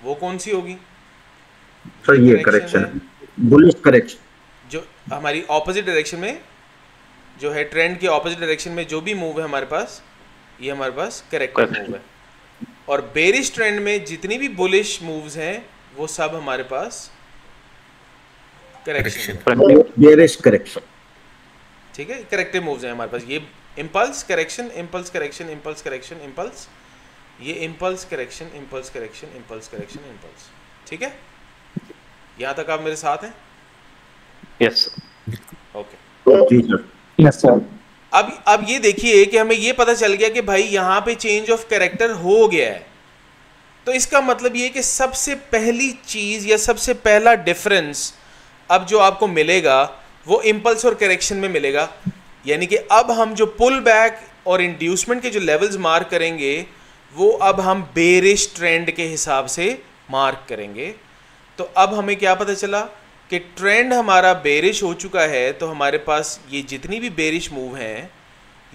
वो कौन सी होगी? सर ये करेक्शन है, बुलिश करेक्शन, जो हमारी ऑपोजिट डायरेक्शन में जो है, ट्रेंड के ऑपोजिट डायरेक्शन में जो भी मूव है हमारे पास, ये हमारे पास करेक्टिव मूव है। और बेरिश ट्रेंड में जितनी भी बुलिश मूव्स हैं वो सब हमारे पास करेक्शन है, बेरिश करेक्शन, ठीक है। करेक्टिव मूव्स हैं हमारे पास, ये impulse correction, impulse correction, impulse correction, impulse, ये impulse correction, impulse correction, impulse correction, impulse, ठीक है। यहाँ तक आप मेरे साथ हैं? यस ओके जी सर। Yes sir. अब ये देखिए कि हमें ये पता चल गया कि भाई यहाँ पे चेंज ऑफ कैरेक्टर हो गया है। तो इसका मतलब ये कि सबसे पहली चीज़ या सबसे पहला डिफरेंस अब जो आपको मिलेगा वो इम्पल्स और करेक्शन में मिलेगा। यानी कि अब हम जो पुल बैक और इंड्यूसमेंट के जो लेवल्स मार्क करेंगे वो अब हम बेरिश ट्रेंड के हिसाब से मार्क करेंगे। तो अब हमें क्या पता चला कि ट्रेंड हमारा बेरिश हो चुका है, तो हमारे पास ये जितनी भी बेरिश मूव हैं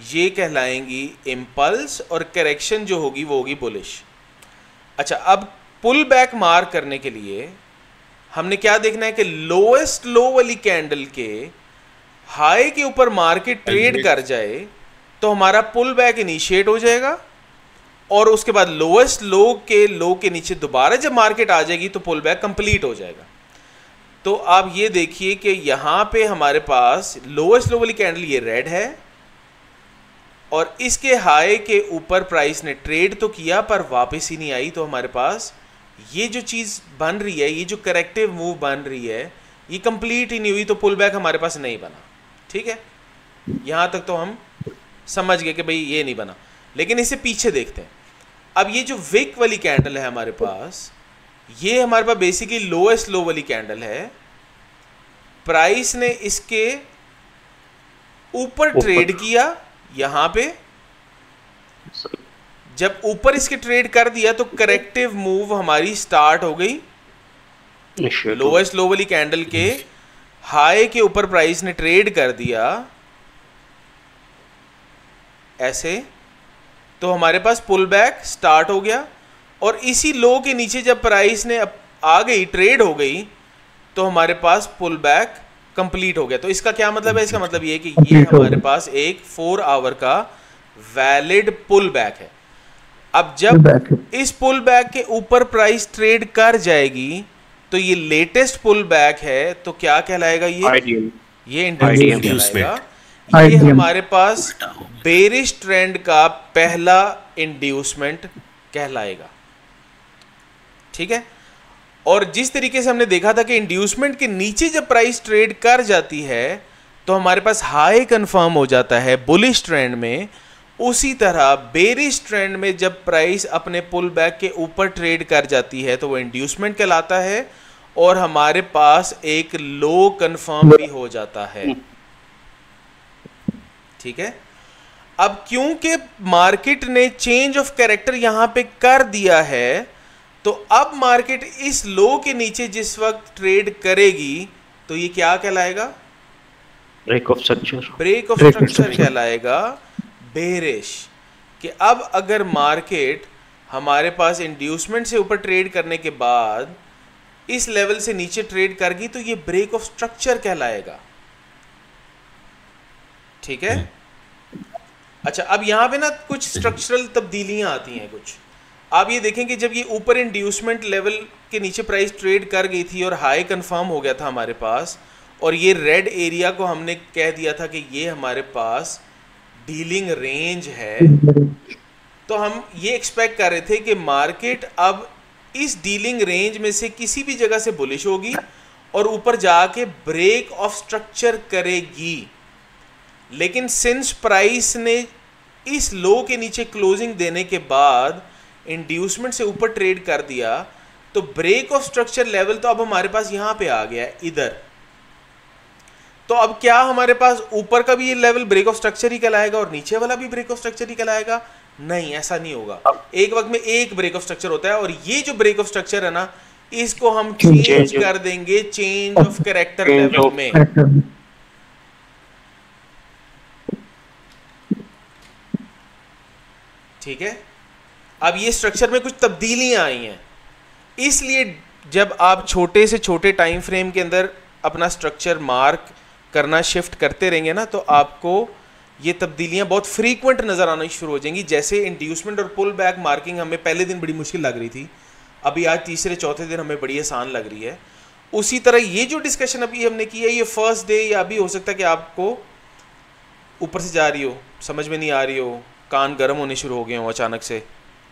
ये कहलाएंगी इम्पल्स, और करेक्शन जो होगी वो होगी बुलिश। अच्छा, अब पुल बैक मार्क करने के लिए हमने क्या देखना है कि लोएस्ट लो वाली कैंडल के हाई के ऊपर मार्केट ट्रेड कर जाए तो हमारा पुल बैक इनिशिएट हो जाएगा, और उसके बाद लोएस्ट लो के नीचे दोबारा जब मार्केट आ जाएगी तो पुल बैक कंप्लीट हो जाएगा। तो आप ये देखिए कि यहाँ पे हमारे पास लोएस्ट लो वाली कैंडल ये रेड है, और इसके हाई के ऊपर प्राइस ने ट्रेड तो किया पर वापस ही नहीं आई। तो हमारे पास ये जो चीज़ बन रही है, ये जो करेक्टिव मूव बन रही है, ये कंप्लीट ही नहीं हुई, तो पुल बैक हमारे पास नहीं बना। ठीक है, यहाँ तक तो हम समझ गए कि भाई ये नहीं बना। लेकिन इसे पीछे देखते हैं। अब ये जो विक वाली कैंडल है हमारे पास, ये हमारे पास बेसिकली लोएस्ट लो वाली कैंडल है। प्राइस ने इसके ऊपर ट्रेड किया यहाँ पे, जब ऊपर इसके ट्रेड कर दिया तो करेक्टिव मूव हमारी स्टार्ट हो गई। लोएस्ट लो वाली कैंडल के हाई के ऊपर प्राइस ने ट्रेड कर दिया ऐसे, तो हमारे पास पुल बैक स्टार्ट हो गया। और इसी लो के नीचे जब प्राइस ने आ गई, ट्रेड हो गई, तो हमारे पास पुल बैक कंप्लीट हो गया। तो इसका क्या मतलब है? इसका मतलब ये है कि ये हमारे पास एक 4 आवर का वैलिड पुल बैक है। अब जब इस पुल बैक के ऊपर प्राइस ट्रेड कर जाएगी तो ये लेटेस्ट पुल बैक है, तो क्या कहलाएगा? ये इंड्यूसमेंट कहलाएगा। ये हमारे पास बेरिश ट्रेंड का पहला इंड्यूसमेंट कहलाएगा। ठीक है, और जिस तरीके से हमने देखा था कि इंड्यूसमेंट के नीचे जब प्राइस ट्रेड कर जाती है तो हमारे पास हाई कंफर्म हो जाता है बुलिश ट्रेंड में, उसी तरह बेरिश ट्रेंड में जब प्राइस अपने पुल बैक के ऊपर ट्रेड कर जाती है तो वो इंड्यूसमेंट कहलाता है, और हमारे पास एक लो कंफर्म भी हो जाता है। ठीक है, अब क्योंकि मार्केट ने चेंज ऑफ कैरेक्टर यहां पे कर दिया है, तो अब मार्केट इस लो के नीचे जिस वक्त ट्रेड करेगी तो ये क्या कहलाएगा? Break of structure. Break of structure कहलाएगा बेरिश। कि अब अगर मार्केट हमारे पास इंड्यूसमेंट से ऊपर ट्रेड करने के बाद इस लेवल से नीचे ट्रेड कर गई तो ये ब्रेक ऑफ स्ट्रक्चर कहलाएगा। ठीक है, अच्छा, अब यहां पे ना कुछ स्ट्रक्चरल तब्दीलियां आती हैं कुछ। आप ये देखें कि जब ये ऊपर इंड्यूसमेंट लेवल के नीचे प्राइस ट्रेड कर गई थी और हाई कंफर्म हो गया था हमारे पास, और ये रेड एरिया को हमने कह दिया था कि ये हमारे पास डीलिंग रेंज है, तो हम ये एक्सपेक्ट कर रहे थे कि मार्केट अब इस डीलिंग रेंज में से किसी भी जगह से बुलिश होगी और ऊपर जाके ब्रेक ऑफ स्ट्रक्चर करेगी। लेकिन सिंस प्राइस ने इस लो के नीचे क्लोजिंग देने के बाद इंड्यूसमेंट से ऊपर ट्रेड कर दिया, तो ब्रेक ऑफ स्ट्रक्चर लेवल तो अब हमारे पास यहां पे आ गया है इधर। तो अब क्या हमारे पास ऊपर का भी ये लेवल ब्रेक ऑफ स्ट्रक्चर ही कहलाएगा और नीचे वाला भी ब्रेक ऑफ स्ट्रक्चर ही कहलाएगा? नहीं, ऐसा नहीं होगा। एक वक्त में एक ब्रेक ऑफ स्ट्रक्चर होता है, और ये जो ब्रेक ऑफ स्ट्रक्चर है ना, इसको हम चेंज कर देंगे चेंज ऑफ कैरेक्टर लेवल में। ठीक है, अब ये स्ट्रक्चर में कुछ तब्दीलियां आई हैं, इसलिए जब आप छोटे से छोटे टाइम फ्रेम के अंदर अपना स्ट्रक्चर मार्क करना शिफ्ट करते रहेंगे ना, तो आपको ये तब्दीलियां बहुत फ्रीक्वेंट नज़र आना शुरू हो जाएंगी। जैसे इंड्यूसमेंट और पुल बैक मार्किंग हमें पहले दिन बड़ी मुश्किल लग रही थी, अभी आज तीसरे चौथे दिन हमें बड़ी आसान लग रही है। उसी तरह ये जो डिस्कशन अभी हमने की है, ये फर्स्ट डे या अभी हो सकता है कि आपको ऊपर से जा रही हो, समझ में नहीं आ रही हो, कान गर्म होने शुरू हो गए हो अचानक से,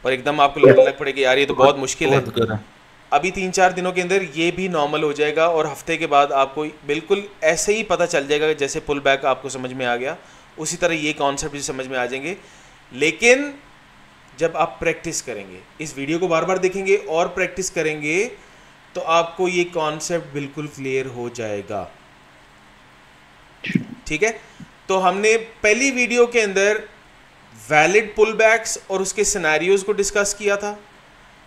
और एकदम आपको लगने लग पड़ेगा यार ये तो बहुत मुश्किल है। अभी 3-4 दिनों के अंदर ये भी नॉर्मल हो जाएगा, और हफ्ते के बाद आपको बिल्कुल ऐसे ही पता चल जाएगा कि जैसे पुल बैक आपको समझ में आ गया, उसी तरह ये कॉन्सेप्ट भी समझ में आ जाएंगे। लेकिन जब आप प्रैक्टिस करेंगे, इस वीडियो को बार बार देखेंगे और प्रैक्टिस करेंगे, तो आपको ये कॉन्सेप्ट बिल्कुल क्लियर हो जाएगा। ठीक है, तो हमने पहली वीडियो के अंदर वैलिड पुल बैक्स और उसके सिनेरियोज को डिस्कस किया था।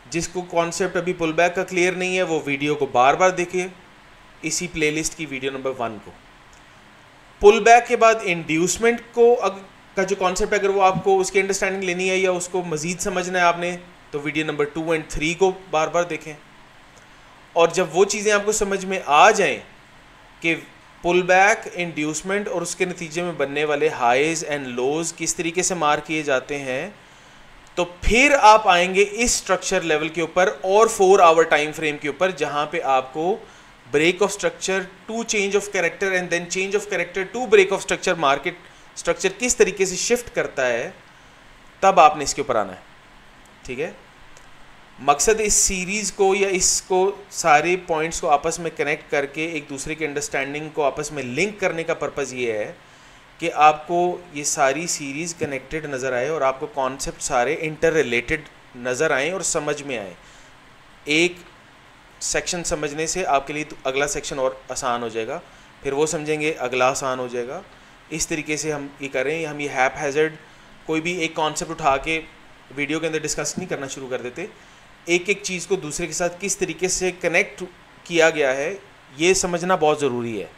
जिसको कॉन्सेप्ट अभी पुल बैक का क्लियर नहीं है, वो वीडियो को बार बार देखिए, इसी प्लेलिस्ट की वीडियो नंबर 1 को। पुल बैक के बाद इंड्यूसमेंट को का जो कॉन्सेप्ट है, अगर वो आपको उसकी अंडरस्टैंडिंग लेनी है या उसको मज़ीद समझना है आपने, तो वीडियो नंबर 2 और 3 को बार बार देखें। और जब वो चीज़ें आपको समझ में आ जाएं कि पुल बैक, इंड्यूसमेंट और उसके नतीजे में बनने वाले हाईज एंड लोज किस तरीके से मार किए जाते हैं, तो फिर आप आएंगे इस स्ट्रक्चर लेवल के ऊपर और 4 आवर टाइम फ्रेम के ऊपर, जहां पे आपको break of structure to change of character and then change of character to break of structure, market structure किस तरीके से शिफ्ट करता है, तब आपने इसके ऊपर आना है। ठीक है, मकसद इस सीरीज़ को या इसको सारे पॉइंट्स को आपस में कनेक्ट करके एक दूसरे की अंडरस्टैंडिंग को आपस में लिंक करने का पर्पज़ ये है कि आपको ये सारी सीरीज़ कनेक्टेड नज़र आए और आपको कॉन्सेप्ट सारे इंटर रिलेटेड नज़र आएँ और समझ में आए। एक सेक्शन समझने से आपके लिए अगला सेक्शन और आसान हो जाएगा, फिर वो समझेंगे अगला आसान हो जाएगा। इस तरीके से हम ये करें, हम ये हैप हैज़र्ड कोई भी एक कॉन्सेप्ट उठा के वीडियो के अंदर डिस्कस नहीं करना शुरू कर देते। एक एक चीज़ को दूसरे के साथ किस तरीके से कनेक्ट किया गया है, ये समझना बहुत ज़रूरी है।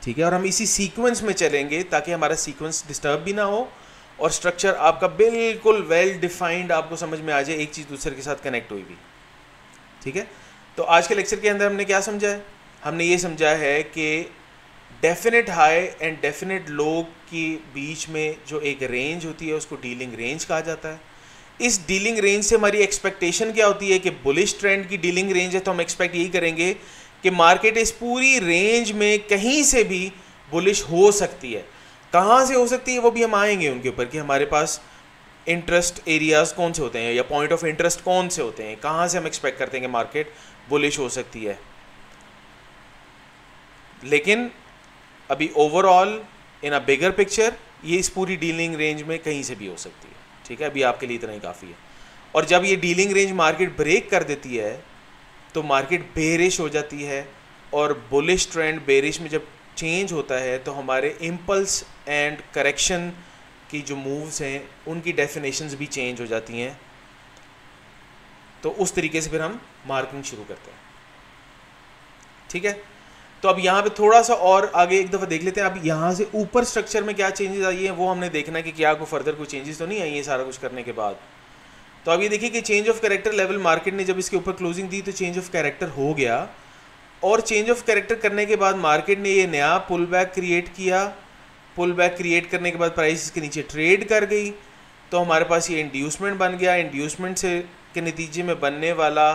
ठीक है, और हम इसी सीक्वेंस में चलेंगे ताकि हमारा सीक्वेंस डिस्टर्ब भी ना हो और स्ट्रक्चर आपका बिल्कुल वेल डिफाइंड आपको समझ में आ जाए, एक चीज़ दूसरे के साथ कनेक्ट हुई भी। ठीक है, तो आज के लेक्चर के अंदर हमने क्या समझा है? हमने ये समझा है कि definite high and definite low के बीच में जो एक रेंज होती है उसको डीलिंग रेंज कहा जाता है। इस डीलिंग रेंज से हमारी एक्सपेक्टेशन क्या होती है कि बुलिश ट्रेंड की डीलिंग रेंज है, तो हम एक्सपेक्ट यही करेंगे कि मार्केट इस पूरी रेंज में कहीं से भी बुलिश हो सकती है। कहाँ से हो सकती है वो भी हम आएंगे उनके ऊपर कि हमारे पास इंटरेस्ट एरियाज़ कौन से होते हैं या पॉइंट ऑफ इंटरेस्ट कौन से होते हैं, कहाँ से हम एक्सपेक्ट करते हैं कि मार्केट बुलिश हो सकती है। लेकिन अभी ओवरऑल इन अ बिगर पिक्चर ये इस पूरी डीलिंग रेंज में कहीं से भी हो सकती है। ठीक है, अभी आपके लिए इतना ही काफ़ी है। और जब ये डीलिंग रेंज मार्केट ब्रेक कर देती है तो मार्केट बेरिश हो जाती है, और बुलिश ट्रेंड बेरिश में जब चेंज होता है तो हमारे इम्पल्स एंड करेक्शन की जो मूव्स हैं उनकी डेफिनेशंस भी चेंज हो जाती हैं। तो उस तरीके से फिर हम मार्किंग शुरू करते हैं। ठीक है, तो अब यहाँ पे थोड़ा सा और आगे एक दफ़ा देख लेते हैं। अब यहाँ से ऊपर स्ट्रक्चर में क्या चेंजेस आई हैं वो हमने देखना है कि क्या कोई फर्दर कोई चेंजेस तो नहीं आई है सारा कुछ करने के बाद। तो अब ये देखिए कि change of character level market ने जब इसके ऊपर क्लोजिंग दी तो चेंज ऑफ कैरेक्टर हो गया, और चेंज ऑफ कैरेक्टर करने के बाद मार्केट ने ये नया पुल बैक क्रिएट किया। पुल बैक क्रिएट करने के बाद प्राइस इसके नीचे ट्रेड कर गई, तो हमारे पास ये इंड्यूसमेंट बन गया। इंड्यूसमेंट से के नतीजे में बनने वाला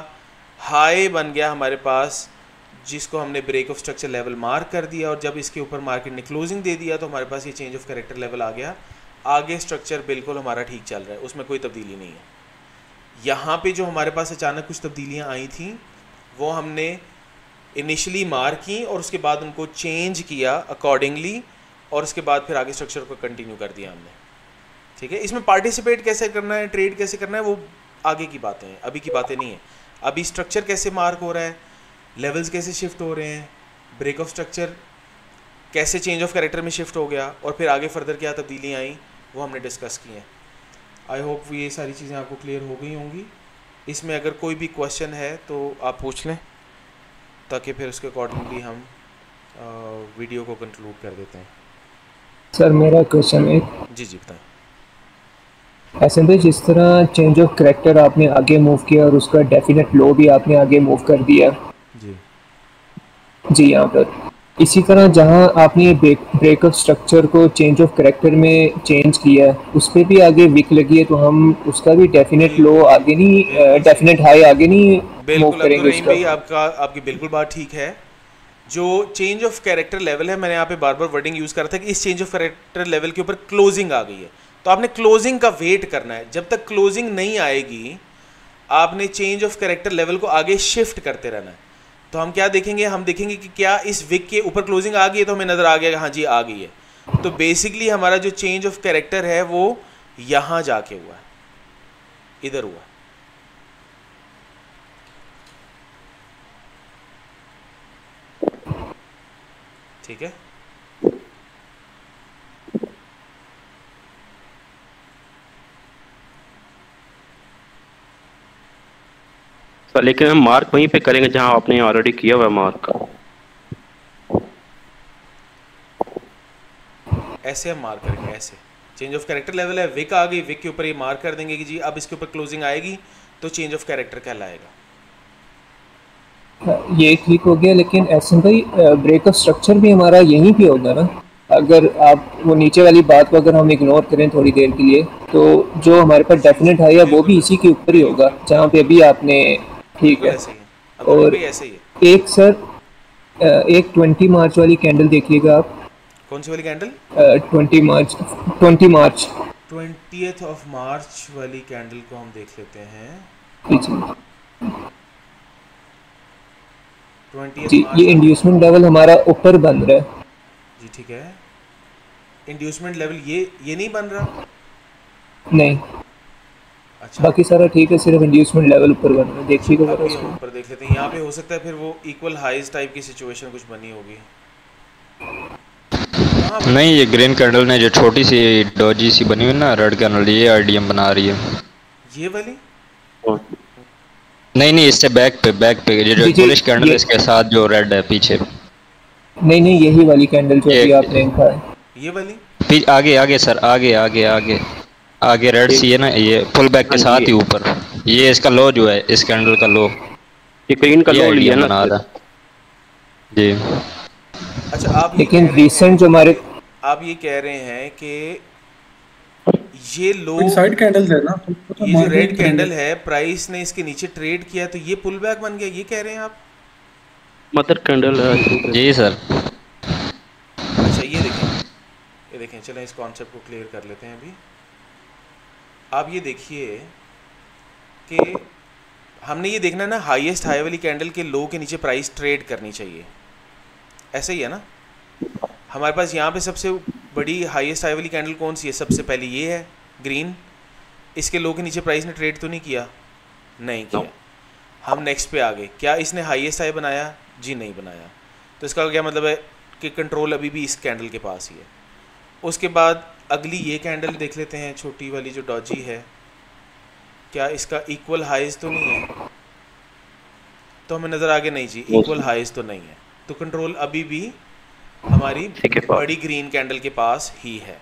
हाई बन गया हमारे पास, जिसको हमने break of structure level mark कर दिया, और जब इसके ऊपर मार्केट ने क्लोजिंग दे दिया तो हमारे पास ये चेंज ऑफ कैरेक्टर लेवल आ गया। आगे स्ट्रक्चर बिल्कुल हमारा ठीक चल रहा है, उसमें कोई तब्दीली नहीं है। यहाँ पे जो हमारे पास अचानक कुछ तब्दीलियाँ आई थी वो हमने इनिशियली मार्क की और उसके बाद उनको चेंज किया अकॉर्डिंगली, और उसके बाद फिर आगे स्ट्रक्चर को कंटिन्यू कर दिया हमने। ठीक है, इसमें पार्टिसिपेट कैसे करना है, ट्रेड कैसे करना है, वो आगे की बातें हैं, अभी की बातें नहीं है। अभी स्ट्रक्चर कैसे मार्क हो रहा है, लेवल्स कैसे शिफ्ट हो रहे हैं, ब्रेक ऑफ स्ट्रक्चर कैसे चेंज ऑफ कैरेक्टर में शिफ्ट हो गया, और फिर आगे फर्दर क्या तब्दीलियाँ आई वो हमने डिस्कस की हैं। आई होप ये सारी चीज़ें आपको क्लियर हो गई होंगी। इसमें अगर कोई भी क्वेश्चन है तो आप पूछ लें, ताकि फिर उसके अकॉर्डिंगली हम वीडियो को कंक्लूड कर देते हैं। सर मेरा क्वेश्चन है, जी जी बताएं। ऐसे में जिस तरह चेंज ऑफ करेक्टर आपने आगे मूव किया और उसका डेफिनेट लो भी आपने आगे मूव कर दिया जी जी यहाँ पर, इसी तरह जहाँ आपने ब्रेक ऑफ स्ट्रक्चर को चेंज ऑफ करेक्टर में चेंज किया उस पर भी आगे विक लगी है, तो हम उसका भी डेफिनेट लो बिल्कुल आगे नहीं, बिल्कुल सही, डेफिनेट हाई आगे नहीं मूव बिल्कुल अब्दुल करेंगे रहीम उसका। भाई आपकी बिल्कुल बात ठीक है। जो चेंज ऑफ कैरेक्टर लेवल है, मैंने यहाँ पे बार बार वर्डिंग यूज़ करा था कि इस चेंज ऑफ कैरेक्टर लेवल के ऊपर क्लोजिंग आ गई है, तो आपने क्लोजिंग का वेट करना है। जब तक क्लोजिंग नहीं आएगी आपने चेंज ऑफ कैरेक्टर लेवल को आगे शिफ्ट करते रहना है। तो हम क्या देखेंगे, हम देखेंगे कि क्या इस विक के ऊपर क्लोजिंग आ गई है, तो हमें नज़र आ गया हाँ जी आ गई है। तो बेसिकली हमारा जो चेंज ऑफ कैरेक्टर है वो यहाँ जाके हुआ है, इधर हुआ। ठीक है, सर लेकिन हम मार्क वहीं पे करेंगे जहां आपने ऑलरेडी किया हुआ है मार्क। ऐसे हम मार्क करेंगे, ऐसे चेंज ऑफ कैरेक्टर लेवल है, विक आ गई, विक के ऊपर ये मार्क कर देंगे कि जी अब इसके ऊपर क्लोजिंग आएगी तो चेंज ऑफ कैरेक्टर कहलाएगा। ये ठीक हो गया, लेकिन ऐसे भाई ब्रेक ऑफ स्ट्रक्चर भी हमारा यहीं पे होगा ना। अगर आप वो नीचे वाली बात को अगर हम इग्नोर करें थोड़ी देर के लिए, तो जो हमारे पास जी डेफिनेट जी है वो बिल्कुल भी इसी के बिल्कुल ऊपर ही होगा बिल्कुल जहाँ पे अभी आपने, ठीक बिल्कुल है। ऐसे ही है अब्दुल रहीम और भाई, ऐसे ही है। एक सर, एक 20 मार्च वाली कैंडल देखिएगा आप। कौन सी वाली candle? 20 March, 20 March 20th of March वाली कैंडल को हम देख लेते हैं। जी 20th जी, मार्च ये इंड्यूसमेंट लेवल हमारा ऊपर बन रहा है जी ठीक है। इंड्यूसमेंट लेवल ये नहीं बन रहा। नहीं, अच्छा बाकी सारा ठीक है, सिर्फ इंड्यूसमेंट लेवल ऊपर बन रहा है, देखिएगा अब जरा भी हम उसको। ऊपर देख लेते हैं। यहाँ पे हो सकता है फिर वो इक्वल हाइज टाइप की सिचुएशन कुछ बनी होगी। कहाँ बनी नहीं, है? ये ग्रीन कैंडल ने जो छोटी सी डॉजी सी बनी हुई ना रेड कैंडल, ये आईडीएम बना रही है। ये वाली? नहीं नहीं, इससे बैक पे ये जो जी जी, बुलिश कैंडल है ये इसके साथ जो रेड है पीछे, नहीं नहीं, यही वाली कैंडल जो ये अभी आपने देखा है। ये वाली? आगे आगे सर, आगे आगे आगे आगे रेड सी है ना, ये फुल बैक के हाँ साथ जी, ही ऊपर, ये इसका लो जो है, इस कैंडल का लो, ये ग्रीन का ये लो लिया आईडीएम ना बना सर। रहा है जी। अच्छा आप ये लेकिन कह रहे रिसेंट जो हैं हमारे, कि आप ये कह रहे हैं कि ये लो, इनसाइड कैंडल्स है ना, तो वो तो ये जो मार्केट रेड करेंगे। कैंडल है प्राइस ने इसके नीचे ट्रेड किया तो ये पुल बैक बन गया, ये कह रहे हैं आप? मदर कैंडल है I think। जी सर। अच्छा ये देखें चलें इस कॉन्सेप्ट को क्लियर कर लेते हैं अभी। आप ये देखिए कि हमने ये देखना है ना, हाईएस्ट हाई वाली कैंडल के लो के नीचे प्राइस ट्रेड करनी चाहिए, ऐसे ही है ना। हमारे पास यहाँ पे सबसे बड़ी हाईएस्ट हाई वाली कैंडल कौन सी है? सबसे पहले ये है ग्रीन, इसके लो के नीचे प्राइस ने ट्रेड तो नहीं किया, नहीं किया। हम नेक्स्ट पे आ गए, क्या इसने हाईएस्ट हाई बनाया? जी नहीं बनाया। तो इसका क्या मतलब है कि कंट्रोल अभी भी इस कैंडल के पास ही है। उसके बाद अगली ये कैंडल देख लेते हैं, छोटी वाली जो डॉजी है, क्या इसका इक्वल हाइज तो नहीं है? तो हमें नज़र आ गया नहीं जी, इक्वल हाइज तो नहीं है। तो कंट्रोल अभी भी हमारी बड़ी ग्रीन कैंडल के पास ही है,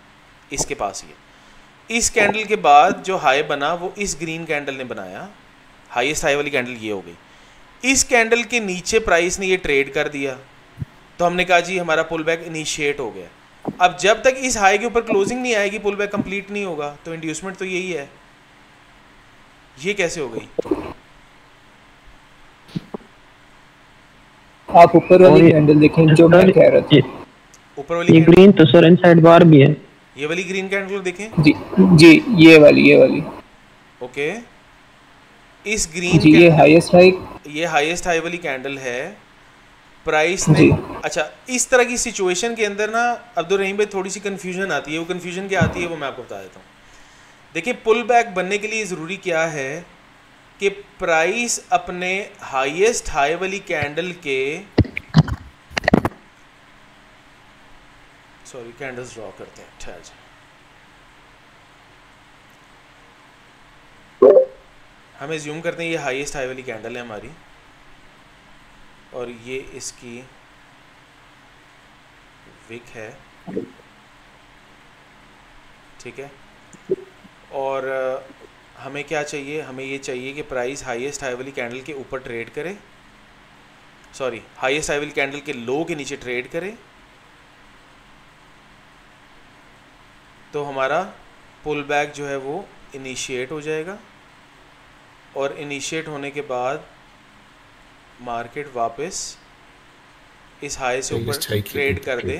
इसके पास ही है। इस कैंडल के बाद जो हाई बना वो इस ग्रीन कैंडल ने बनाया, हाईएस्ट हाई वाली कैंडल ये हो गई। इस कैंडल के नीचे प्राइस ने ये ट्रेड कर दिया, तो हमने कहा जी हमारा पुल बैक इनिशिएट हो गया। अब जब तक इस हाई के ऊपर क्लोजिंग नहीं आएगी पुल बैक कंप्लीट नहीं होगा, तो इंड्यूसमेंट तो यही है। ये कैसे हो गई? आप ऊपर वाली कैंडल देखें जो मैं कह रहा था, ऊपर वाली ये ग्रीन तो सर इनसाइड बार भी है। ये वाली ग्रीन कैंडल देखें जी जी, ये वाली ओके। इस ग्रीन जी, ये हाईएस्ट हाई, ये हाईएस्ट हाई वाली कैंडल है। प्राइस ने, अच्छा इस तरह की सिचुएशन के अंदर ना अब्दुल रहीम भाई थोड़ी सी कंफ्यूजन आती है। वो कंफ्यूजन क्या आती है वो मैं आपको बता देता हूँ। देखिए पुल बैक बनने के लिए ज़रूरी क्या है कि प्राइस अपने हाईएस्ट हाई वाली कैंडल के, सॉरी कैंडल्स ड्रॉ करते हैं, ठहर जाए। हम एज्यूम करते हैं ये हाईएस्ट हाई वाली कैंडल है हमारी, और ये इसकी विक है। ठीक है। और हमें क्या चाहिए, हमें ये चाहिए कि प्राइस हाईएस्ट हाई वाली कैंडल के ऊपर ट्रेड करे, सॉरी हाईएस्ट हाई वाली कैंडल के लो के नीचे ट्रेड करे, तो हमारा पुल बैक जो है वो इनिशिएट हो जाएगा, और इनिशिएट होने के बाद मार्केट वापस इस हाई से ऊपर ट्रेड कर दे,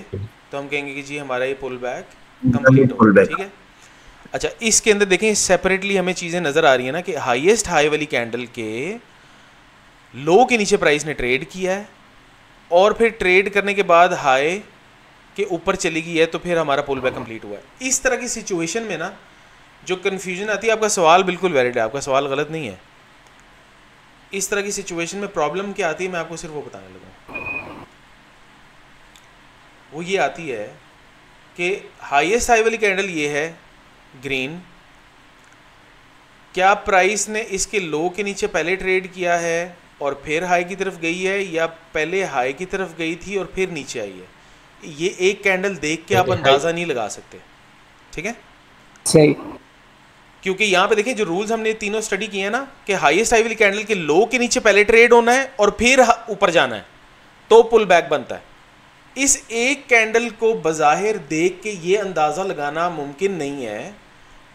तो हम कहेंगे कि जी हमारा ये पुल बैक कंप्लीट हो गया, ठीक है। अच्छा, इसके अंदर देखें सेपरेटली हमें चीज़ें नज़र आ रही है ना कि हाईएस्ट हाई वाली कैंडल के लो के नीचे प्राइस ने ट्रेड किया है, और फिर ट्रेड करने के बाद हाई के ऊपर चली गई है, तो फिर हमारा पुल बैक कंप्लीट हुआ है। इस तरह की सिचुएशन में ना जो कन्फ्यूजन आती है, आपका सवाल बिल्कुल वैलिड है, आपका सवाल गलत नहीं है। इस तरह की सिचुएशन में प्रॉब्लम क्या आती है, मैं आपको सिर्फ वो बताने लगा। वो ये आती है कि हाईएस्ट हाई वाली कैंडल ये है ग्रीन, क्या प्राइस ने इसके लो के नीचे पहले ट्रेड किया है और फिर हाई की तरफ गई है, या पहले हाई की तरफ गई थी और फिर नीचे आई है? ये एक कैंडल देख के आप अंदाज़ा नहीं लगा सकते, ठीक है। सही, क्योंकि यहाँ पे देखिए जो रूल्स हमने तीनों स्टडी किए हैं ना, कि हाईएस्ट हाई वाली कैंडल के लो के नीचे पहले ट्रेड होना है और फिर ऊपर जाना है, तो पुल बैक बनता है। इस एक कैंडल को बज़ाहिर देख के ये अंदाज़ा लगाना मुमकिन नहीं है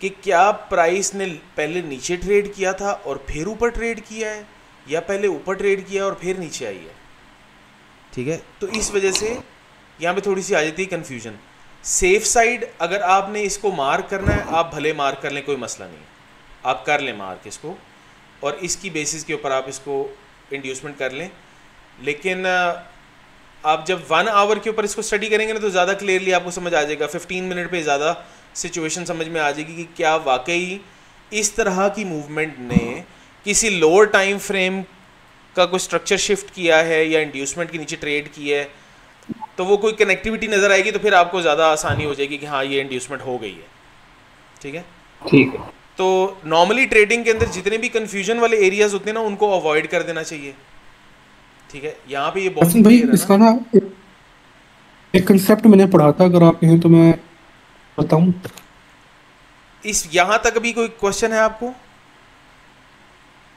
कि क्या प्राइस ने पहले नीचे ट्रेड किया था और फिर ऊपर ट्रेड किया है, या पहले ऊपर ट्रेड किया और फिर नीचे आई है, ठीक है। तो इस वजह से यहाँ पे थोड़ी सी आ जाती है कन्फ्यूजन। सेफ साइड अगर आपने इसको मार्क करना है, आप भले मार्क कर लें, कोई मसला नहीं है, आप कर लें मार्क इसको, और इसकी बेसिस के ऊपर आप इसको इंड्यूसमेंट कर लें। लेकिन आप जब 1 आवर के ऊपर इसको स्टडी करेंगे ना, तो ज़्यादा क्लियरली आपको समझ आ जाएगा, 15 मिनट पे ज़्यादा सिचुएशन समझ में आ जाएगी कि क्या वाकई इस तरह की मूवमेंट ने किसी लोअर टाइम फ्रेम का कोई स्ट्रक्चर शिफ्ट किया है या इंड्यूसमेंट के नीचे ट्रेड किया है। तो वो कोई कनेक्टिविटी नज़र आएगी, तो फिर आपको ज़्यादा आसानी हो जाएगी कि हाँ ये इंड्यूसमेंट हो गई है, ठीक है। ठीक है। तो नॉर्मली ट्रेडिंग के अंदर जितने भी कन्फ्यूजन वाले एरियाज होते हैं ना, उनको अवॉइड कर देना चाहिए, ठीक है। यहाँ पे ये बहुत भाई इसका ना एक कंसेप्ट मैंने पढ़ा था, अगर आप कहें तो मैं बताऊं। इस यहाँ तक अभी कोई क्वेश्चन है आपको?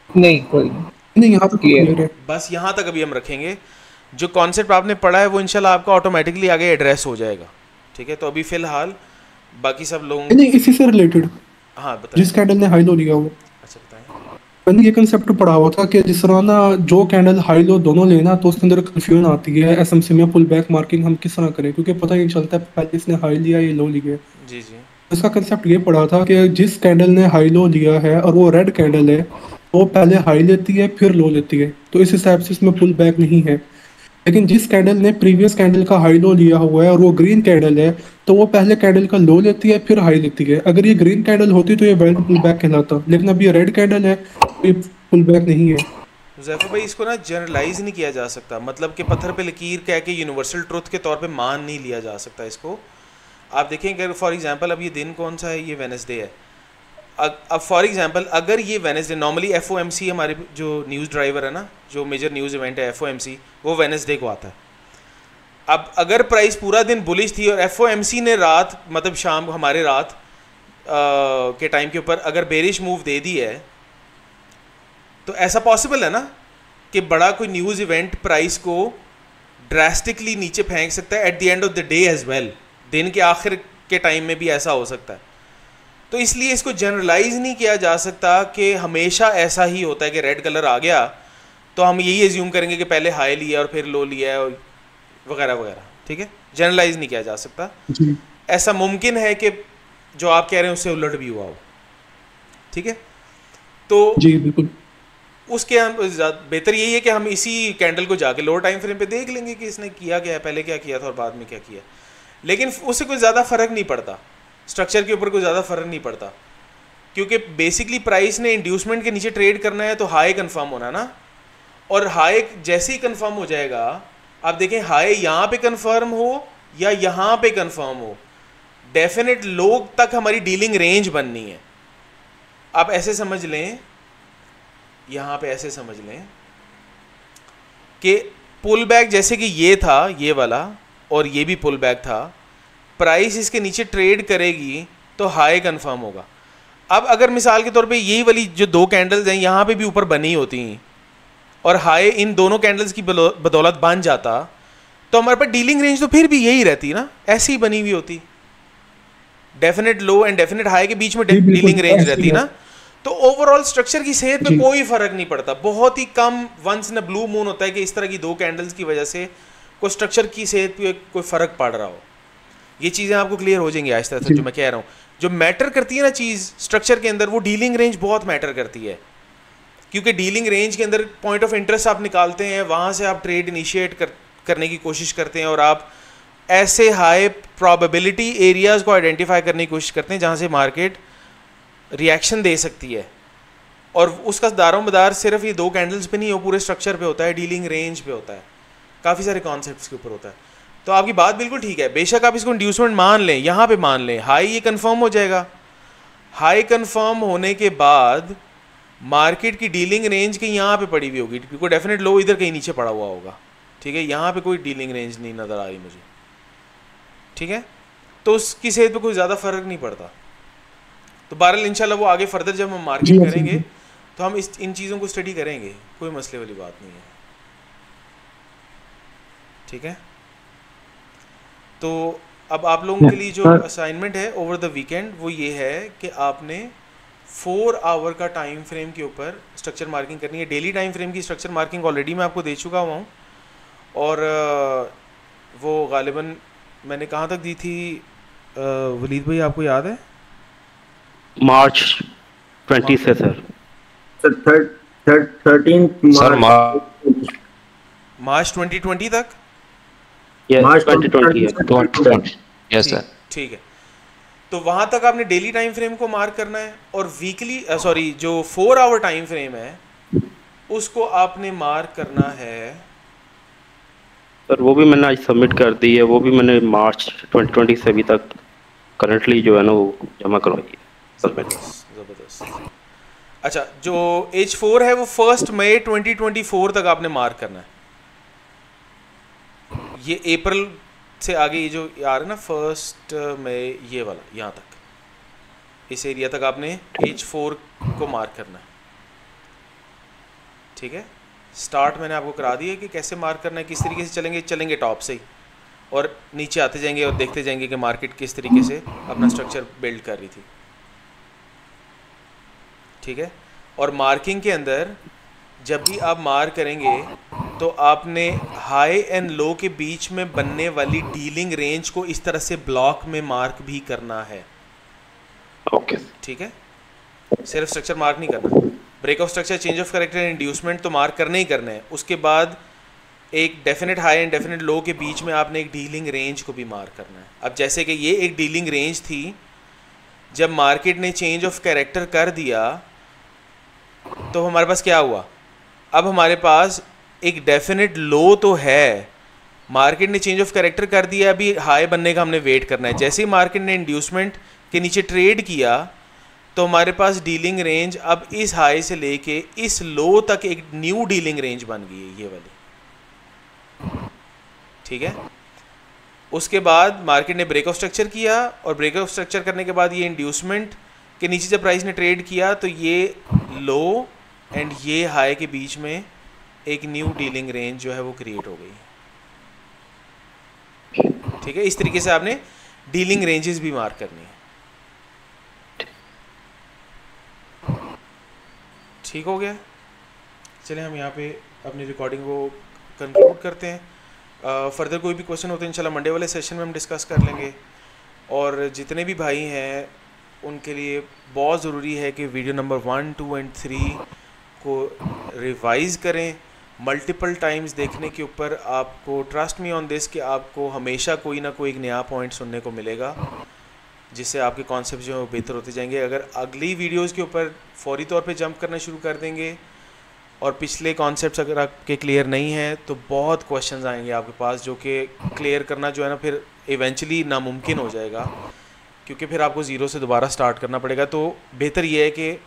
नहीं, कोई नहीं, यहाँ तक क्लियर है। बस यहाँ तक अभी हम रखेंगे। जो कॉन्सेप्ट आपने पढ़ा है वो इंशाल्लाह आपका ऑटोमेटिकली आगे एड्रेस हो जाएगा, ठीक है। तो अभी फिलहाल बाकी सब लोग नहीं, इसी से रिलेटेड, हाँ बताइए। जिस कैंडल ने हाई लो लिया वो, अच्छा बताएं। मैंने ये कंसेप्ट पढ़ा हुआ था कि जिस तरह ना जो कैंडल हाई लो दोनों लेना, तो उसके अंदर कंफ्यूजन आती है एसएमसी में पुल बैक मार्किंग हम किस तरह करें, क्योंकि पता नहीं चलता है पहले इसने हाई लिया ये लो लिया। जी जी। इसका कंसेप्ट ये पढ़ा था कि जिस कैंडल ने हाई लो लिया है और वो रेड कैंडल है, वो पहले हाई लेती है फिर लो लेती है, तो इस हिसाब से इसमें पुल बैक नहीं है। लेकिन जिस कैंडल ने प्रीवियस कैंडल का हाई लो लिया हुआ है और वो ग्रीन कैंडल है, तो वो पहले कैंडल का लो लेती है फिर हाई लेती है। अगर ये ग्रीन कैंडल होती तो ये वैलिड पुल बैक कहलाता, लेकिन अब ये रेड कैंडल है तो ये पुल बैक नहीं है। ज़ैफर भाई इसको ना जनरलाइज नहीं किया जा सकता, मतलब कि पत्थर पे लकीर कह के यूनिवर्सल ट्रुथ के तौर पे मान नहीं लिया जा सकता इसको। आप देखें अगर फॉर एग्जांपल अब ये दिन कौन सा है, ये वेडनेसडे है। अब फॉर एग्जांपल अगर ये वेडनेसडे, नॉर्मली FOMC हमारे जो न्यूज़ ड्राइवर है ना, जो मेजर न्यूज़ इवेंट है FOMC, वो वेडनेसडे को आता है। अब अगर प्राइस पूरा दिन बुलिश थी और FOMC ने रात मतलब शाम हमारे रात के टाइम के ऊपर अगर बेरिश मूव दे दी है, तो ऐसा पॉसिबल है ना कि बड़ा कोई न्यूज़ इवेंट प्राइस को ड्रास्टिकली नीचे फेंक सकता है at the end of the day as well, दिन के आखिर के टाइम में भी ऐसा हो सकता है। तो इसलिए इसको जनरलाइज नहीं किया जा सकता कि हमेशा ऐसा ही होता है कि रेड कलर आ गया तो हम यही एज्यूम करेंगे कि पहले हाई लिया और फिर लो लिया है वगैरह वगैरह, ठीक है। जनरलाइज नहीं किया जा सकता। ऐसा मुमकिन है कि जो आप कह रहे हैं उससे उलट भी हुआ हो, ठीक है। तो जी बिल्कुल, उसके बेहतर यही है कि हम इसी कैंडल को जाके लोअर टाइम फ्रेम पे देख लेंगे कि इसने किया क्या है, पहले क्या किया था और बाद में क्या किया। लेकिन उससे कोई ज़्यादा फ़र्क नहीं पड़ता, स्ट्रक्चर के ऊपर कोई ज़्यादा फ़र्क नहीं पड़ता, क्योंकि बेसिकली प्राइस ने इंड्यूसमेंट के नीचे ट्रेड करना है तो हाई कंफर्म होना ना, और हाई जैसे ही कंफर्म हो जाएगा, आप देखें हाई यहाँ पे कंफर्म हो या यहाँ पे कंफर्म हो, डेफिनेट लो तक हमारी डीलिंग रेंज बननी है। आप ऐसे समझ लें, यहाँ पे ऐसे समझ लें कि पुल बैक जैसे कि ये था ये वाला और ये भी पुल बैक था, प्राइस इसके नीचे ट्रेड करेगी तो हाई कंफर्म होगा। अब अगर मिसाल के तौर पे यही वाली जो दो कैंडल्स हैं यहाँ पे भी ऊपर बनी होती और हाई इन दोनों कैंडल्स की बदौलत बन जाता, तो हमारे पास डीलिंग रेंज तो फिर भी यही रहती ना, ऐसी ही बनी हुई होती, definite low and definite high के बीच में डीलिंग रेंज रहती ना। तो ओवरऑल स्ट्रक्चर की सेहत पे कोई फर्क नहीं पड़ता। बहुत ही कम once in a blue moon होता है कि इस तरह की दो कैंडल्स की वजह से कोई स्ट्रक्चर की सेहत पे कोई फर्क पड़ रहा हो। ये चीज़ें आपको क्लियर हो जाएंगी आहिस्ता आहिस्ता। जो मैं कह रहा हूँ, जो मैटर करती है ना चीज़ स्ट्रक्चर के अंदर, वो डीलिंग रेंज बहुत मैटर करती है, क्योंकि डीलिंग रेंज के अंदर पॉइंट ऑफ इंटरेस्ट आप निकालते हैं, वहाँ से आप ट्रेड इनिशिएट करने की कोशिश करते हैं और आप ऐसे हाई प्रोबेबिलिटी एरियाज़ को आइडेंटिफाई करने की कोशिश करते हैं जहाँ से मार्केट रिएक्शन दे सकती है। और उसका दारोमदार सिर्फ ये दो कैंडल्स पे नहीं हो, पूरे स्ट्रक्चर पे होता है, डीलिंग रेंज पे होता है, काफ़ी सारे कॉन्सेप्ट्स के ऊपर होता है। तो आपकी बात बिल्कुल ठीक है, बेशक आप इसको इंड्यूसमेंट मान लें, यहाँ पे मान लें, हाई ये कंफर्म हो जाएगा। हाई कंफर्म होने के बाद मार्केट की डीलिंग रेंज कहीं यहाँ पे पड़ी हुई होगी, क्योंकि डेफिनेट लो इधर कहीं नीचे पड़ा हुआ होगा, ठीक है। यहाँ पे कोई डीलिंग रेंज नहीं नज़र आ रही मुझे, ठीक है। तो उसकी सेहत पे कोई ज़्यादा फ़र्क नहीं पड़ता। तो बहरहाल इंशाल्लाह वो आगे फर्दर जब हम मार्केट करेंगे तो हम इन चीज़ों को स्टडी करेंगे, कोई मसले वाली बात नहीं है, ठीक है। तो अब आप लोगों के लिए जो असाइनमेंट है ओवर द वीकेंड वो ये है कि आपने 4 आवर का टाइम फ्रेम के ऊपर स्ट्रक्चर मार्किंग करनी है। डेली टाइम फ्रेम की स्ट्रक्चर मार्किंग ऑलरेडी मैं आपको दे चुका हुआ हूँ, और वो गालिबन मैंने कहाँ तक दी थी वलीद भाई, आपको याद है? मार्च 20 से सर। 13 मार्च 2020 तक। मार्च 2020 यस सर, ठीक है। तो वहाँ तक आपने डेली टाइम फ्रेम को मार्क करना है, और वीकली जो 4 आवर टाइम फ्रेम है उसको आपने मार्क करना है। सर वो भी मैंने आज सबमिट कर दी है, वो भी मैंने मार्च 2020 से अभी तक करंटली जो है ना वो जमा करवाई है, सबमिट। ज़बरदस्त। अच्छा, जो H4 है वो 1 मई 2024 तक आपने मार्क करना है। ये अप्रैल से आगे ये जो आ रहा है ना 1 मई, ये वाला यहाँ तक, इस एरिया तक आपने H4 को मार्क करना है, ठीक है। स्टार्ट मैंने आपको करा दिया कि कैसे मार्क करना है, किस तरीके से चलेंगे टॉप से ही, और नीचे आते जाएंगे और देखते जाएंगे कि मार्केट किस तरीके से अपना स्ट्रक्चर बिल्ड कर रही थी, ठीक है। और मार्किंग के अंदर जब भी आप मार्क करेंगे तो आपने हाई एंड लो के बीच में बनने वाली डीलिंग रेंज को इस तरह से ब्लॉक में मार्क भी करना है, ओके, ठीक है। सिर्फ स्ट्रक्चर मार्क नहीं करना, break of structure, change of character, inducement तो मार्क करने ही करने हैं। उसके बाद एक definite high and definite low के बीच में आपने एक डीलिंग रेंज को भी मार्क करना है। अब जैसे कि ये एक डीलिंग रेंज थी, जब मार्केट ने चेंज ऑफ कैरेक्टर कर दिया तो हमारे पास क्या हुआ, अब हमारे पास एक डेफिनेट लो तो है, मार्केट ने चेंज ऑफ कैरेक्टर कर दिया, अभी हाई बनने का हमने वेट करना है। जैसे ही मार्केट ने इंड्यूसमेंट के नीचे ट्रेड किया तो हमारे पास डीलिंग रेंज अब इस हाई से लेके इस लो तक एक न्यू डीलिंग रेंज बन गई है, ये वाली, ठीक है। उसके बाद मार्केट ने ब्रेक ऑफ स्ट्रक्चर किया, और ब्रेक ऑफ स्ट्रक्चर करने के बाद ये इंड्यूसमेंट के नीचे जब प्राइस ने ट्रेड किया तो ये लो एंड ये हाई के बीच में एक न्यू डीलिंग रेंज जो है वो क्रिएट हो गई, ठीक है। इस तरीके से आपने डीलिंग रेंजेस भी मार्क करनी है, ठीक हो गया। चलिए हम यहाँ पे अपनी रिकॉर्डिंग को कंक्लूड करते हैं। फर्दर कोई भी क्वेश्चन होते हैं इंशाल्लाह मंडे वाले सेशन में हम डिस्कस कर लेंगे। और जितने भी भाई हैं उनके लिए बहुत ज़रूरी है कि वीडियो नंबर 1, 2 एंड 3 को रिवाइज़ करें मल्टीपल टाइम्स देखने के ऊपर। आपको ट्रस्ट मी ऑन दिस कि आपको हमेशा कोई ना कोई एक नया पॉइंट सुनने को मिलेगा, जिससे आपके कॉन्सेप्ट जो है वो बेहतर होते जाएंगे। अगर अगली वीडियोस के ऊपर फौरी तौर पे जंप करना शुरू कर देंगे और पिछले कॉन्सेप्ट्स अगर आपके क्लियर नहीं हैं तो बहुत क्वेश्चंस आएंगे आपके पास, जो कि क्लियर करना जो है ना फिर इवेंचुअली नामुमकिन हो जाएगा, क्योंकि फिर आपको ज़ीरो से दोबारा स्टार्ट करना पड़ेगा। तो बेहतर ये है कि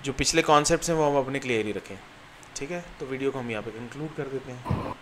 जो पिछले कॉन्सेप्ट्स हैं वो हम अपने क्लियर ही रखें, ठीक है। तो वीडियो को हम यहाँ पे कंक्लूड कर देते हैं।